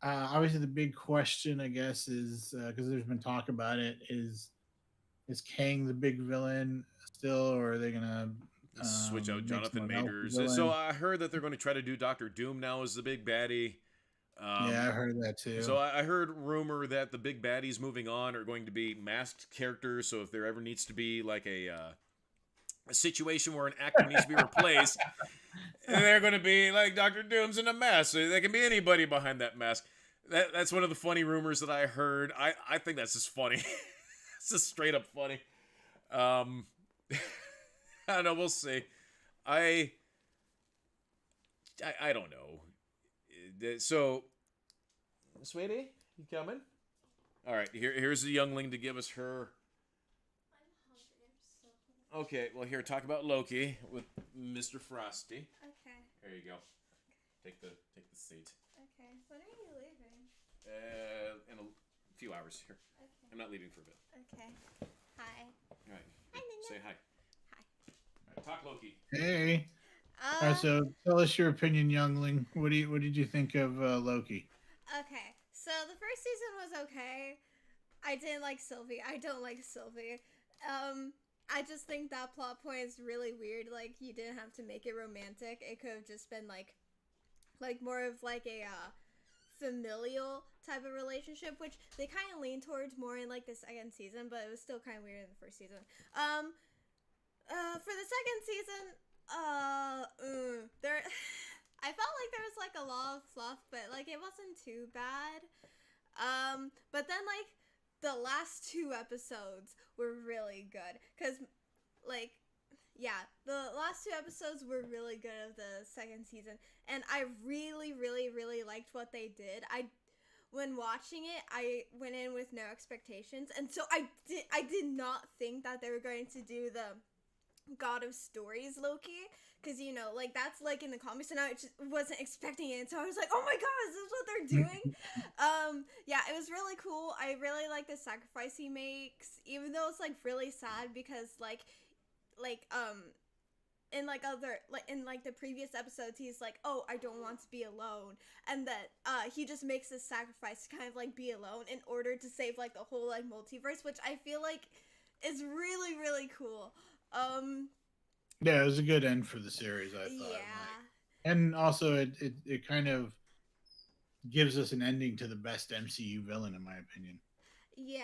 Obviously, the big question, I guess, is because there's been talk about it: is Kang the big villain still, or are they gonna switch out make Jonathan someone else the Majors. villain? So I heard that they're going to try to do Doctor Doom now as the big baddie. Yeah, I heard that too. So I heard rumor that the big baddies moving on are going to be masked characters. So if there ever needs to be like a situation where an actor needs to be replaced, they're going to be like Doctor Doom's in a mask. So they can be anybody behind that mask. That's one of the funny rumors that I heard. I think that's just funny. It's just straight up funny. I don't know. We'll see. I don't know. So, sweetie, you coming? All right. Here's the youngling to give us her. I'm hungry. I'm so hungry. Okay. Well, here, talk about Loki with Mr. Frosty. Okay. There you go. Take the seat. Okay. When are you leaving? In a few hours here. Okay. I'm not leaving for a bit. Okay. Hi. All right. Hi, Nina. Say hi. Hi. All right, talk Loki. Hey. All right, so tell us your opinion, youngling. What did you think of Loki? Okay, so the first season was okay. I didn't like Sylvie. I don't like Sylvie. I just think that plot point is really weird. Like, you didn't have to make it romantic. It could have just been like more of like a familial type of relationship, which they kind of lean towards more in like the second season, but it was still kind of weird in the first season. For the second season, there I felt like there was like a lot of fluff, but like it wasn't too bad. But then like the last two episodes were really good, cuz like yeah, the last two episodes were really good of the second season, and I really liked what they did. When watching it, I went in with no expectations, and so I did not think that they were going to do the God of Stories Loki, because you know, like that's like in the comics, and I just wasn't expecting it, so I was like, oh my god, is this what they're doing? Yeah, it was really cool. I really like the sacrifice he makes, even though it's like really sad, because in the previous episodes, he's like, oh, I don't want to be alone, and that he just makes this sacrifice to kind of like be alone in order to save like the whole like multiverse, which I feel like is really cool. Yeah, it was a good end for the series, I thought. Yeah. Like. And also, it kind of gives us an ending to the best MCU villain, in my opinion. Yeah.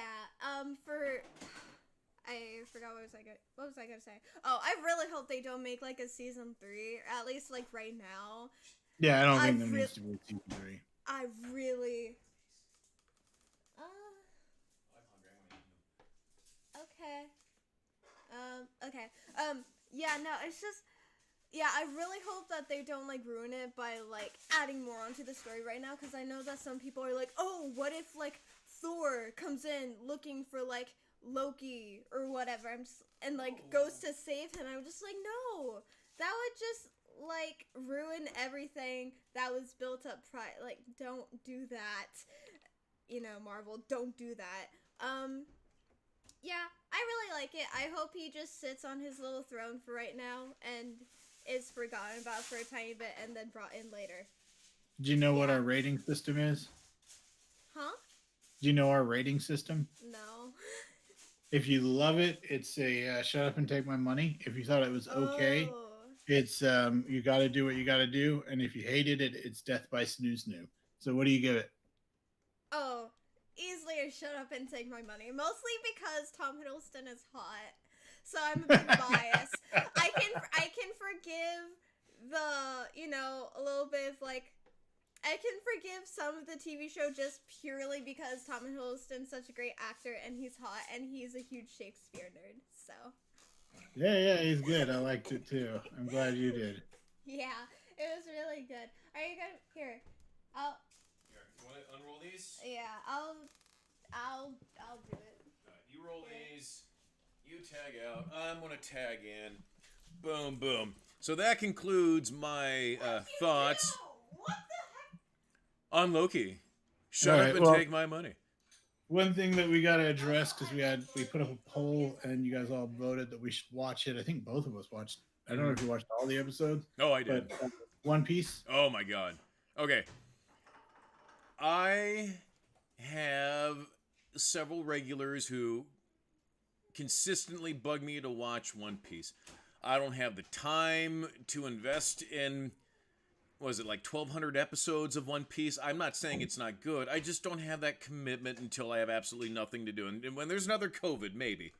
I forgot what was I gonna say? Oh, I really hope they don't make like a season 3, at least like right now. Yeah, I don't think there needs to be a season 3. I really. Okay. Okay. Yeah, no, it's just, yeah, I really hope that they don't like ruin it by like adding more onto the story right now, because I know that some people are like, oh, what if like Thor comes in looking for like Loki or whatever, and like goes to save him. I'm just like, no, that would just like ruin everything that was built up like, don't do that, you know, Marvel, don't do that. Yeah, I really like it. I hope he just sits on his little throne for right now and is forgotten about for a tiny bit and then brought in later. Do you know what our rating system is? Huh? Do you know our rating system? No. If you love it, it's a shut up and take my money. If you thought it was okay, it's you got to do what you got to do. And if you hated it, it's death by snoo. So what do you give it? Oh, easily a shut up and take my money. Mostly because Tom Hiddleston is hot. So I'm a bit biased. I can forgive the, you know, a little bit of like I can forgive some of the TV show just purely because Tom Hiddleston's such a great actor and he's hot and he's a huge Shakespeare nerd. So Yeah, he's good. I liked it too. I'm glad you did. yeah, it was really good. Are you gonna here? I'll Here, you want to unroll these? yeah, I'll do it. You roll these. You tag out. I'm gonna tag in. Boom, boom. So that concludes my thoughts What the heck? on Loki. Shut All up right, and well- take my money. One thing that we got to address, because we put up a poll and you guys all voted that we should watch it. I think both of us watched. I don't know if you watched all the episodes, Oh, I did. but One Piece. Oh my god. Okay. I have several regulars who consistently bug me to watch One Piece. I don't have the time to invest in, was it like 1,200 episodes of One Piece? I'm not saying it's not good. I just don't have that commitment until I have absolutely nothing to do. And when there's another COVID, maybe.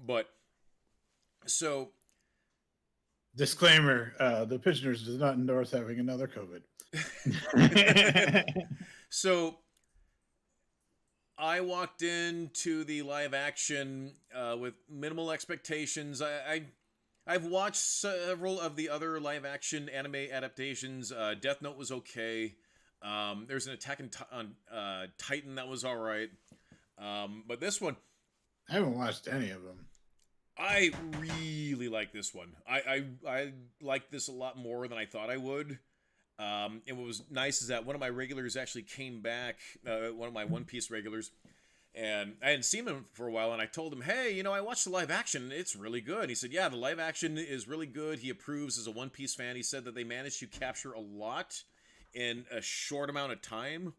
But, so, Disclaimer: the Pitchers does not endorse having another COVID. so I walked into the live action with minimal expectations. I've watched several of the other live action anime adaptations. Death Note was okay. There's an Attack on Titan that was all right. But this one, I haven't watched any of them. I really like this one. I like this a lot more than I thought I would. And what was nice is that one of my regulars actually came back, one of my One Piece regulars, and I hadn't seen him for a while, and I told him, hey, I watched the live action, it's really good. He said, yeah, the live action is really good. He approves as a One Piece fan. He said that they managed to capture a lot in a short amount of time,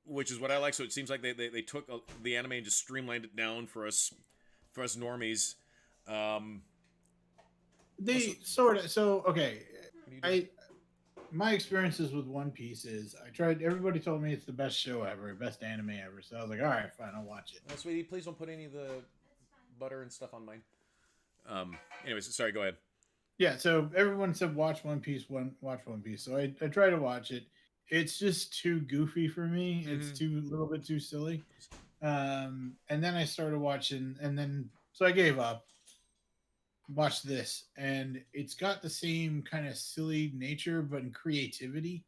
which is what I like. So it seems like they took the anime and just streamlined it down for us normies. They sort of. So okay, my experiences with One Piece is I tried. Everybody told me it's the best show ever, best anime ever. So I was like, all right, fine, I'll watch it. Oh, sweetie, please don't put any of the butter and stuff on mine. Anyways, sorry, go ahead. Yeah. So everyone said watch One Piece. Watch One Piece. So I try to watch it. It's just too goofy for me. It's a little bit too silly. And then I started watching, and then so I gave up. Watch this, and it's got the same kind of silly nature, but in creativity.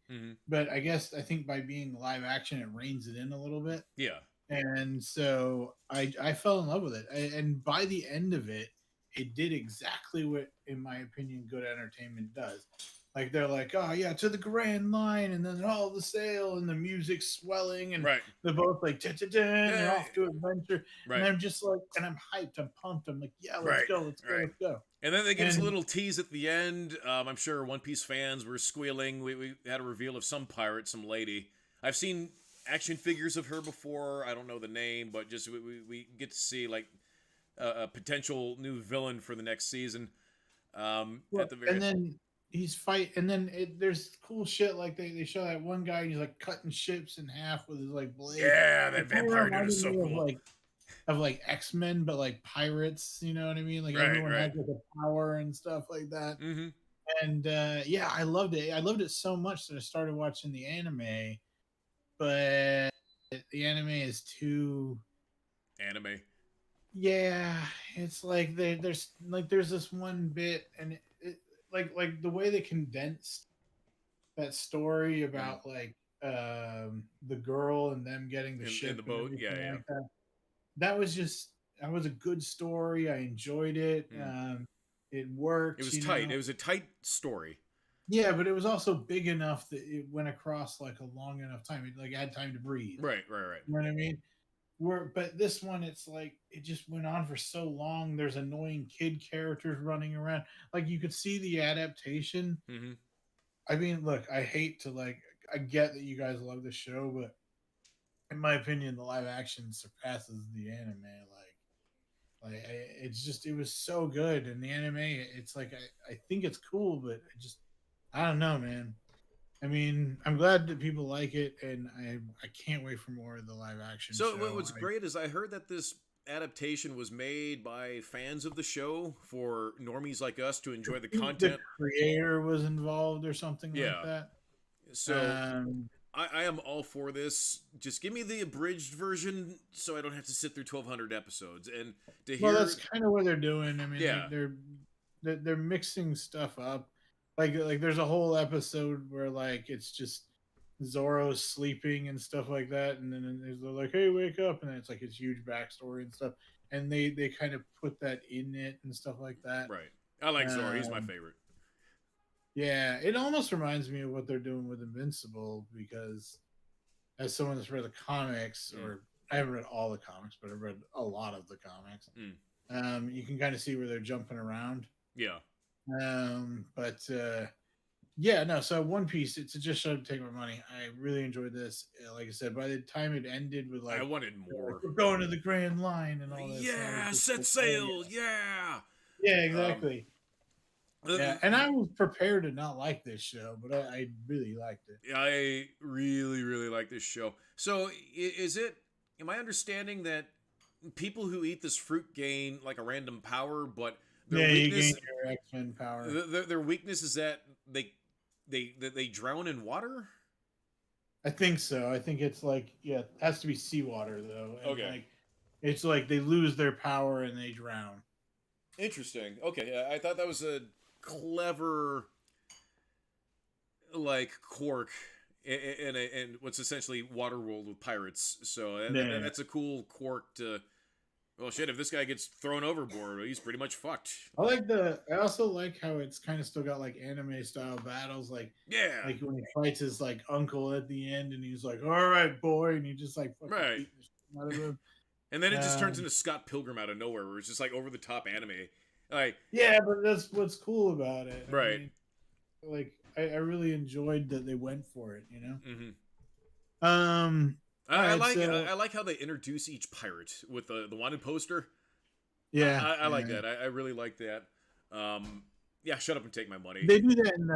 But I think by being live action, it reins it in a little bit. Yeah. And so I fell in love with it, and by the end of it, it did exactly what, in my opinion, good entertainment does. Like they're like, oh yeah, to the grand line, and then all the sail, and the music swelling, and Right. they're both like, they're off to adventure, Right. and I'm just like, and I'm hyped, I'm pumped, I'm like, yeah, let's Right. go, let's go, Right. let's go. And then they give us a And- little tease at the end. I'm sure One Piece fans were squealing. We had a reveal of some pirate, some lady. I've seen action figures of her before. I don't know the name, but just we get to see like a potential new villain for the next season. At the very And then there's cool shit like they show that one guy and he's like cutting ships in half with his like blade. yeah, that It kinda vampire dude reminded is so me cool. of like X-Men, but like pirates, you know what I mean? Like Right, everyone right. has like a power and stuff like that. Mm-hmm. And yeah, I loved it. I loved it so much that I started watching the anime, but the anime is too. Anime. Yeah, it's like there's this one bit, and it like the way they condensed that story about like the girl and them getting the In ship the and boat, everything yeah. like that was a good story. I enjoyed it. It worked. It was you tight. know? It was a tight story. Yeah, but it was also big enough that it went across like a long enough time. It like had time to breathe. Right. You know what I mean? But this one, it's like it just went on for so long. There's annoying kid characters running around. Like you could see the adaptation. Mm-hmm. I mean, look, I hate to I get that you guys love the show, but in my opinion, the live action surpasses the anime. It was so good, and the anime, it's like I think it's cool, but I don't know, man. I mean, I'm glad that people like it, and I can't wait for more of the live action. So show. what's great is I heard that this adaptation was made by fans of the show for normies like us to enjoy the content. The creator was involved or something Yeah. like that. So Um, I am all for this. Just give me the abridged version so I don't have to sit through 1,200 episodes. And to well, hear, that's kind of what they're doing. I mean, yeah, they're mixing stuff up. Like there's a whole episode where like it's just Zoro's sleeping and stuff like that, and then they're like, "Hey, wake up!" And then it's like his huge backstory and stuff, and they kind of put that in it and stuff like that. right. I like Zora. He's my Um, favorite. yeah, it almost reminds me of what they're doing with Invincible because as someone that's read the comics, or I haven't read all the comics, but I've read a lot of the comics. You can kind of see where they're jumping around. Yeah. But yeah, no. So One Piece, it's just shut up, take my money. I really enjoyed this. Like I said, by the time it ended with like, I wanted like, more. we're going to the Grand Line and all this. Yeah, just set like, sail. Yeah. yeah, exactly. The- Yeah, and I was prepared to not like this show, but I really liked it. I really, really like this show. So, is it? Am I understanding that people who eat this fruit gain like a random power, but their Yeah, you weakness, gain your X-Men power. their weakness is that they drown in water? I think so. I think it's like, yeah, it has to be seawater though. And Okay. like it's like they lose their power and they drown. Interesting. Okay, yeah, I thought that was a clever like quirk in what's essentially Waterworld with pirates. So Yeah. that's a cool quirk to. Well, shit, if this guy gets thrown overboard, he's pretty much fucked. I also like how it's kind of still got like anime style battles, Yeah. like when he fights his like uncle at the end and he's like, "All right, boy," and he just like fucking Right. beating the shit out of him. And then it just turns into Scott Pilgrim out of nowhere, where it's just like over the top anime. Like, Yeah, but that's what's cool about it. Right. I mean, like I really enjoyed that they went for it, you know? mm-hmm. Alright, I like how they introduce each pirate with the wanted poster. yeah. I like that. I really like that. Yeah, shut up and take my money. They do that in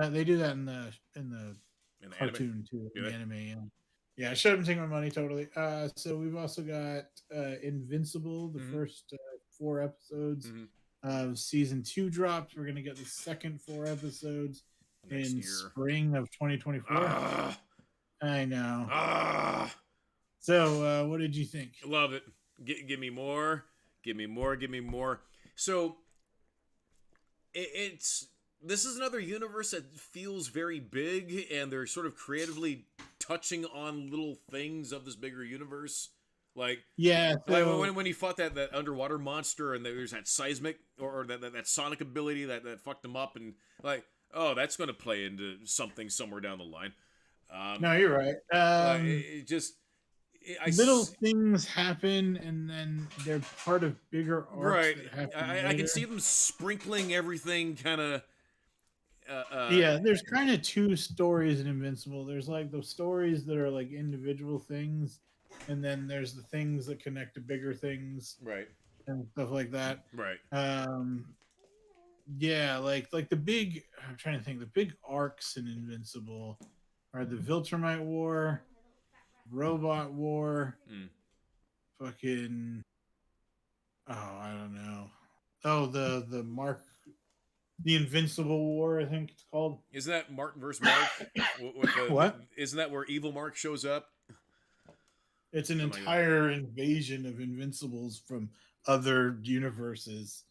the In the anime. cartoon too, Do in the they? anime. Yeah. Yeah, shut up and take my money totally. So we've also got Invincible, the first 4 episodes Mhm. of season 2 dropped. We're gonna get the second 4 episodes Next in year. spring of 2024. Ah, I know. ah, So what did you think? love it. Give me more. Give me more. Give me more. So it's this is another universe that feels very big, and they're sort of creatively touching on little things of this bigger universe. Like, Yeah, like so when he fought that underwater monster, and there's that seismic or that sonic ability that fucked him up, and like, oh, that's going to play into something somewhere down the line. no, you're right. It just I Little s- things happen, and then they're part of bigger arcs right. that happen I later. can see them sprinkling everything kind of. Yeah, there's kind of 2 stories in Invincible. There's like the stories that are like individual things, and then there's the things that connect to bigger things Right. and stuff like that. Right. Yeah, like the big. I'm trying to think. The big arcs in Invincible are the Viltrumite War, Robot War, fucking. Oh, I don't know. Oh, the the Invincible War, I think it's called. Isn't that Mark versus Mark? What? Isn't that where Evil Mark shows up? It's an Oh my God. entire invasion of Invincibles from other universes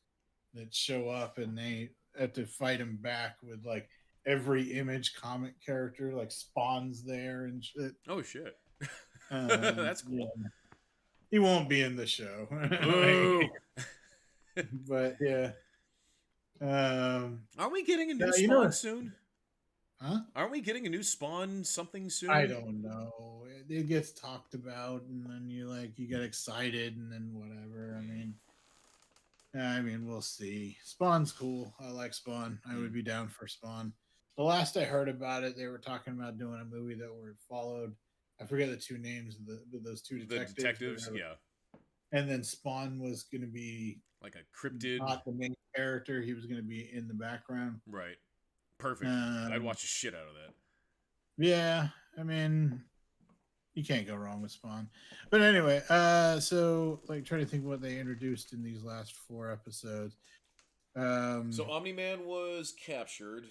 that show up, and they have to fight him back with like every Image comic character, like Spawn's there and shit. Oh shit. That's cool. Yeah. He won't be in the show, Ooh. but yeah. Aren't we getting a new Yeah, Spawn you know- soon? Huh? Aren't we getting a new Spawn something soon? I don't know. It gets talked about, and then you get excited, and then whatever. I mean, we'll see. Spawn's cool. I like Spawn. I would be down for Spawn. The last I heard about it, they were talking about doing a movie that were followed. I forget the 2 names of those 2 The detectives. detectives, whatever. yeah. And then Spawn was going to be Like a cryptid. not the main character. He was going to be in the background. Right. Perfect. Um, I'd watch the shit out of that. Yeah, I mean, you can't go wrong with Spawn. But anyway, so like trying to think what they introduced in these last 4 episodes. So Omni-Man was captured.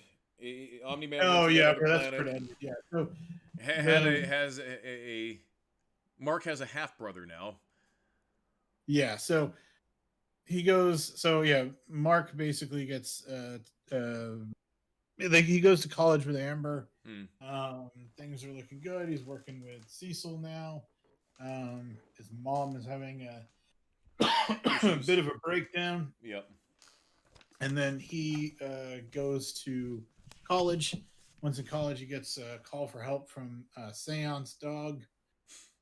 Omni-Man went Oh to that yeah, other okay, that's planet. pretended. Yeah. So Had the a has a Mark has a half brother now. yeah, so he goes. So yeah, Mark basically gets like he goes to college with Amber. Hmm. Things are looking good. He's working with Cecil now. His mom is having a Issues. bit of a breakdown, Yep. and then he goes to college. Once in college, he gets a call for help from Seance Dog,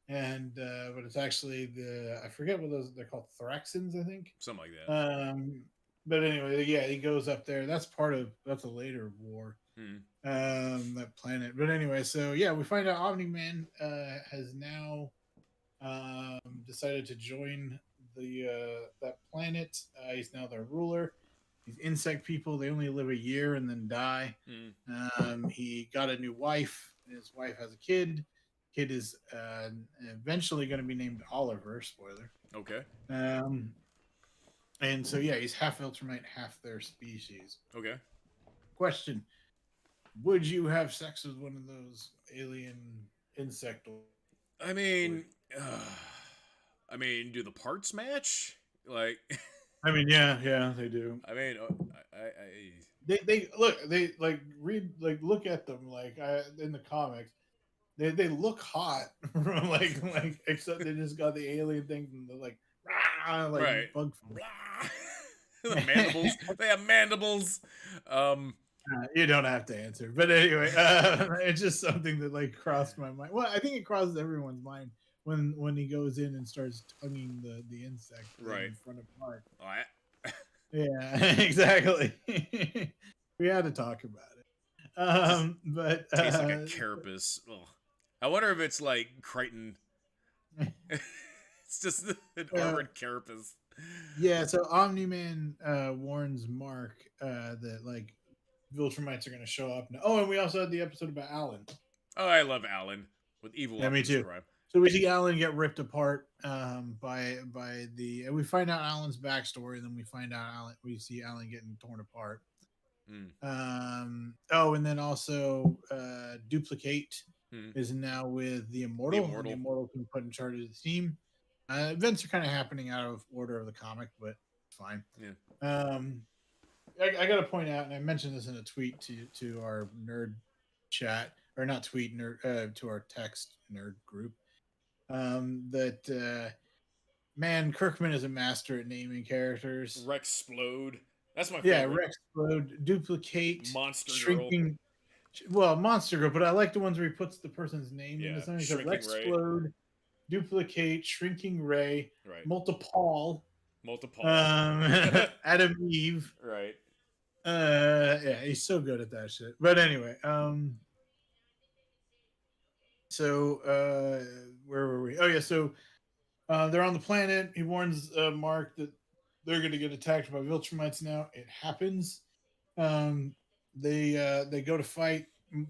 and but it's actually the I forget what those they're called, Thraxons, I think. Something like that. Um, but anyway, yeah, he goes up there. That's a later war. Hmm. That planet. But anyway, so yeah, we find out Omni Man has now decided to join the that planet. He's now their ruler. These insect people, they only live a year and then die. Hmm. He got a new wife. His wife has a kid. Kid is eventually going to be named Oliver. Spoiler. Okay. Um, and so yeah, he's half Ultramite, half their species. Okay. Question: would you have sex with one of those alien insect? I mean, I mean, do the parts match? Like, I mean, yeah, they do. I mean, They look, they like read, like look at them, like in the comics, they look hot, like except they just got the alien things and they're like, rah, like right. bug. The mandibles. They have mandibles. You don't have to answer, but anyway, it's just something that like crossed my mind. Well, I think it crosses everyone's mind when he goes in and starts tonguing the insect right in front of Mark. Oh, Yeah, exactly. We had to talk about it. But tastes like a carapace. Ugh. I wonder if it's like Crichton. It's just an armored carapace. Yeah, so Omni Man warns Mark that like Viltrumites are going to show up now. Oh, and we also had the episode about Alan. Oh, I love Alan with evil Yeah, me Optimus too. Prime. So we see Alan get ripped apart by the. And we find out Alan's backstory, and then we see Alan getting torn apart. Oh, and then also Duplicate is now with the Immortal. The Immortal can be put in charge of the team. Events are kind of happening out of order of the comic, but it's fine. Yeah. I got to point out, and I mentioned this in a tweet to our nerd chat, or not tweet, nerd, to our text nerd group, that man, Kirkman is a master at naming characters. Rexplode. That's my yeah, favorite. Rexplode, Duplicate, Monster Shrinking. Well, Monster Girl, but I like the ones where he puts the person's name in the something. So Rexplode, Duplicate, Shrinking Ray, right. Multiple, Adam Eve, right. Yeah, he's so good at that shit. But anyway, so where were we? Oh yeah, so they're on the planet. He warns Mark that they're going to get attacked by Viltrumites now. It happens. They go to fight.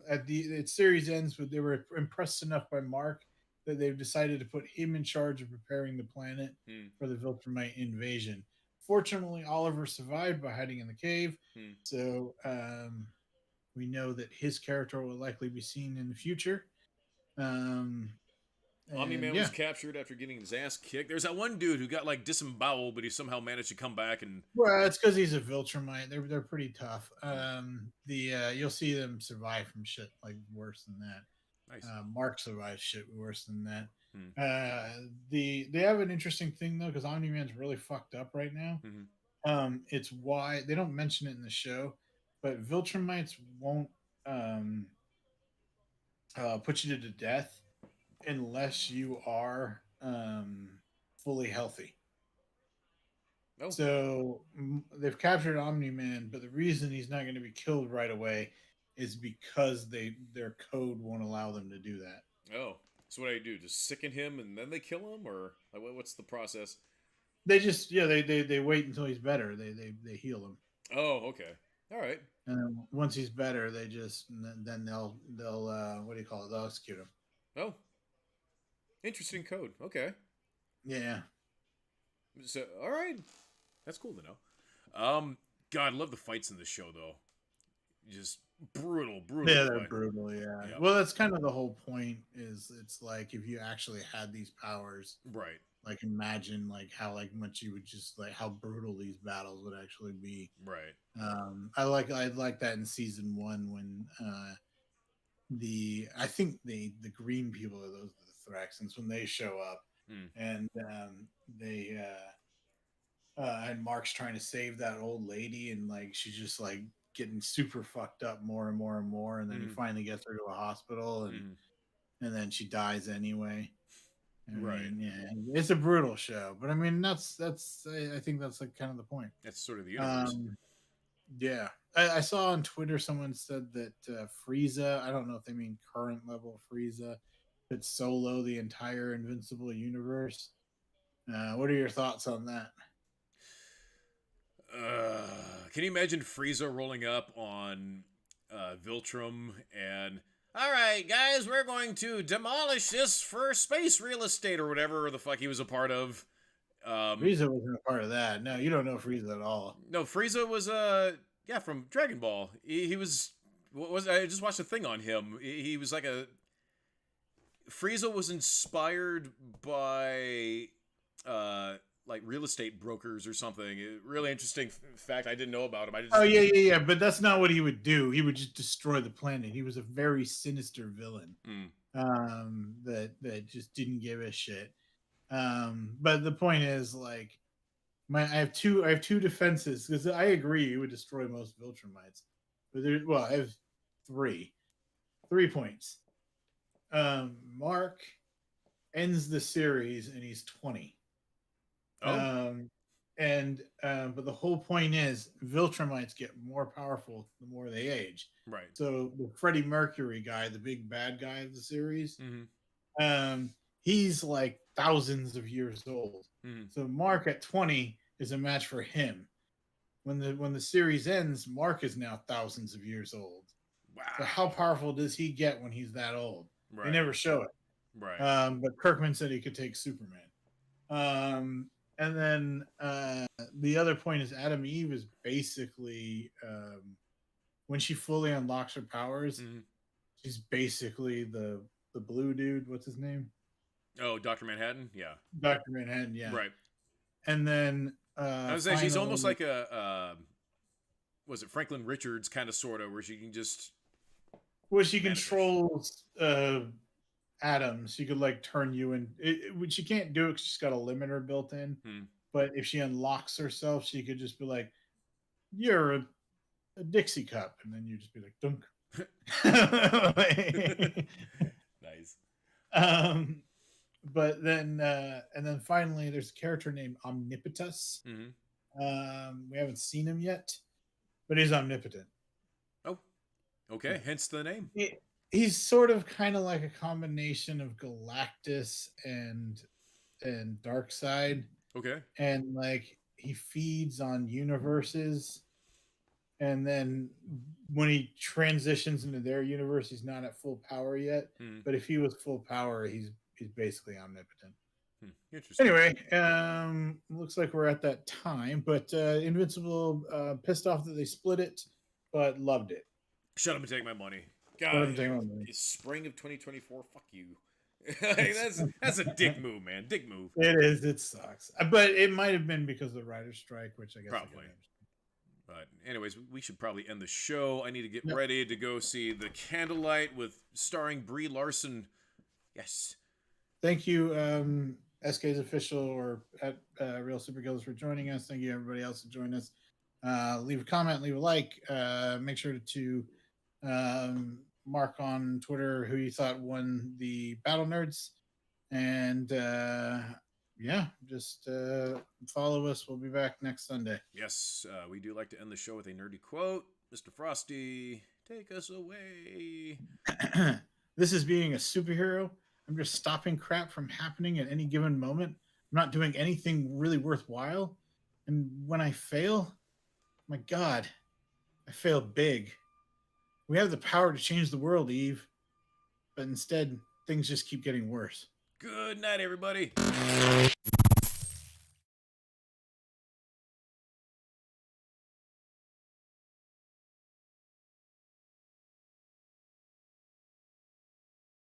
At the series ends, but they were impressed enough by Mark that they've decided to put him in charge of preparing the planet for the Viltrumite invasion. Fortunately, Oliver survived by hiding in the cave, so we know that his character will likely be seen in the future. Omni-Man was captured after getting his ass kicked. There's that one dude who got like disemboweled, but he somehow managed to come back and. Well, it's because he's a Viltrumite. They're pretty tough. You'll see them survive from shit like worse than that. Nice. Mark survives shit worse than that. They have an interesting thing though, because Omni-Man's really fucked up right now. It's why they don't mention it in the show, but Viltrumites won't put you to death unless you are fully healthy. Oh. So they've captured Omni-Man, but the reason he's not going to be killed right away is because their code won't allow them to do that. Oh, so what do? Just sicken him and then they kill him, or like what's the process? They just they wait until he's better. They heal him. Oh, okay, all right. And then once he's better, they just then they'll what do you call it? They'll execute him. Oh, interesting code. Okay. Yeah. So all right, that's cool to know. God, I love the fights in this show though. just brutal. Yeah, they're play. brutal. Yeah. Yep. Well, that's kind of the whole point. Is it's like if you actually had these powers, Right. like imagine like how like much you would just like how brutal these battles would actually be. Right. I like that in season one when I think the green people are those the Thraxans when they show up Mm. and they and Mark's trying to save that old lady and like she's just like getting super fucked up more and more and more and then he finally gets her to a hospital and then she dies anyway. I Right. mean, yeah, it's a brutal show, but I mean that's I think that's like kind of the point. That's sort of the universe. Yeah, I saw on Twitter someone said that Frieza. I don't know if they mean current level Frieza, could solo the entire Invincible universe. What are your thoughts on that? Can you imagine Frieza rolling up on Viltrum and, all right, guys, we're going to demolish this for space real estate or whatever the fuck he was a part of. Frieza wasn't a part of that. No, you don't know Frieza at all. No, Frieza was from Dragon Ball. He was I just watched a thing on him. He was like a Frieza was inspired by like real estate brokers or something. Really interesting fact I didn't know about him. Oh yeah. But that's not what he would do. He would just destroy the planet. He was a very sinister villain. That just didn't give a shit. But the point is, like, I have two defenses because I agree he would destroy most Viltrumites. But I have three points. Mark ends the series and he's 20. Oh. But the whole point is Viltrumites get more powerful the more they age. Right. So the Freddie Mercury guy, the big bad guy of the series, mm-hmm. He's like thousands of years old. So Mark at 20 is a match for him. When the series ends, Mark is now thousands of years old. Wow. So how powerful does he get when he's that old? Right. They never show it. Right. But Kirkman said he could take Superman. And then the other point is Adam Eve is basically when she fully unlocks her powers, she's basically the blue dude. What's his name? Oh, Dr. Manhattan? Yeah. Dr. Manhattan, yeah. Right. And then I was saying she's almost like a was it Franklin Richards kind of sort of where she can just she controls atoms. She could like turn you in. She can't do it because she's got a limiter built in. But if she unlocks herself, she could just be like, "You're a Dixie cup," and then you just be like, "Dunk." Nice. But then and then finally, there's a character named Omnipotus. We haven't seen him yet, but he's omnipotent. Oh, okay. Hence the name. He's sort of kind of like a combination of Galactus and Darkseid. Okay. And like he feeds on universes, and then when he transitions into their universe, he's not at full power yet. But if he was full power, he's basically omnipotent. Interesting. Anyway, looks like we're at that time. But Invincible pissed off that they split it, but loved it. Shut up and take my money. God, it's spring of 2024. Fuck you. That's a dick move, man. Dick move. It is. It sucks. But it might have been because of the writer's strike, which I guess probably. But anyways, we should probably end the show. I need to get ready to go see The Candlelight with starring Brie Larson. Yes. Thank you, SK's official or at Real Supergirls for joining us. Thank you everybody else to join us. Leave a comment, leave a like. Make sure to mark on Twitter who you thought won the Battle Nerds, and just follow us. We'll be back next Sunday. Yes, we do like to end the show with a nerdy quote. Mr. Frosty, take us away. This is being a superhero. I'm just stopping crap from happening at any given moment. I'm not doing anything really worthwhile, and when I fail, my God, I fail big. We have the power to change the world, Eve. But instead, things just keep getting worse. Good night, everybody.